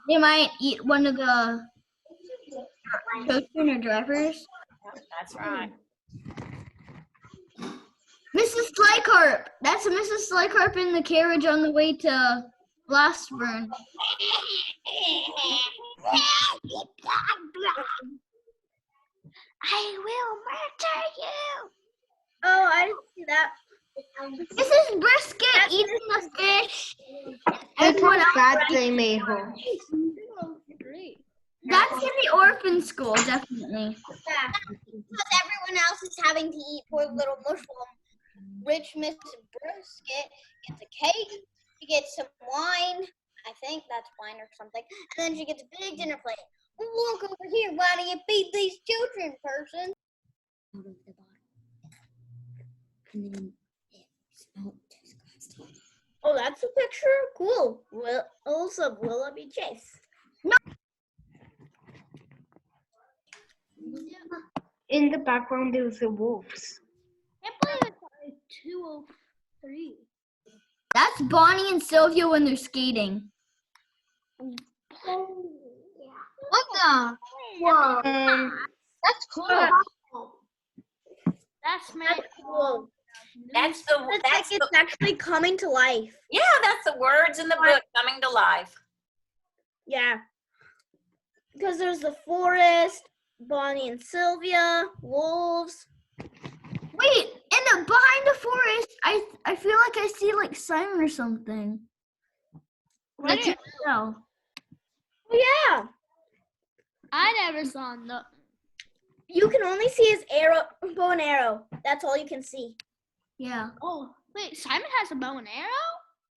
they might eat one of the coachman or drivers? That's right. Mrs. Slycarp. That's Mrs. Slycarp in the carriage on the way to Blastburn. I will murder you. Oh, I see that. Mrs. Brisket eating the fish. That's Everyone how else, bad they made her. that's in the orphan school, definitely. Yeah, because everyone else is having to eat poor little mushroom. Rich Miss Brisket gets a cake. She gets some wine. I think that's wine or something. And then she gets a big dinner plate. Look over here. Why do you feed these children, person? Out of the bottle. And then it smelled disgusting. Oh, that's a picture? Cool. Also, Willoughby Chase. In the background, there was the wolves. Can't believe it's 2:03. That's Bonnie and Sylvia when they're skating. What the? Whoa. That's cool. That's cool. That's It's actually coming to life. yeah, that's the words in the book coming to life. Yeah. Because there's the forest, Bonnie and Sylvia, wolves. Wait, behind the forest, I feel like I see like Simon or something. I can't tell. Oh, yeah. I never saw nothing. You can only see his bow and arrow. That's all you can see. Yeah. Oh, wait, Simon has a bow and arrow?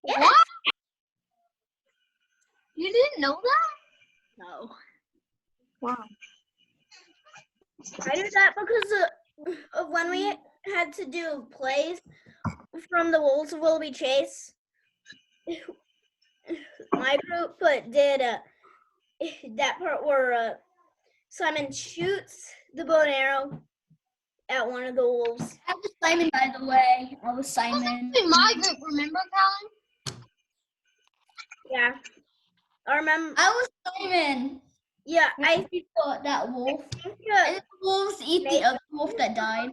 Yeah. What? You didn't know that? No. Wow. I knew that because of when we had to do plays from the Wolves of Willoughby Chase. My group did that part where Simon shoots the bow and arrow at one of the wolves. I was Simon, by the way. I was Simon. In my group, remember, Colin? Yeah. I remember. I was Simon. Yeah, I We fought that wolf. think And the wolves eat the other wolf that died.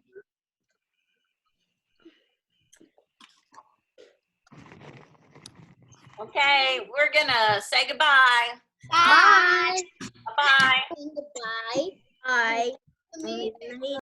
Okay, we're gonna say goodbye. Bye. Bye-bye. Goodbye. I Me. need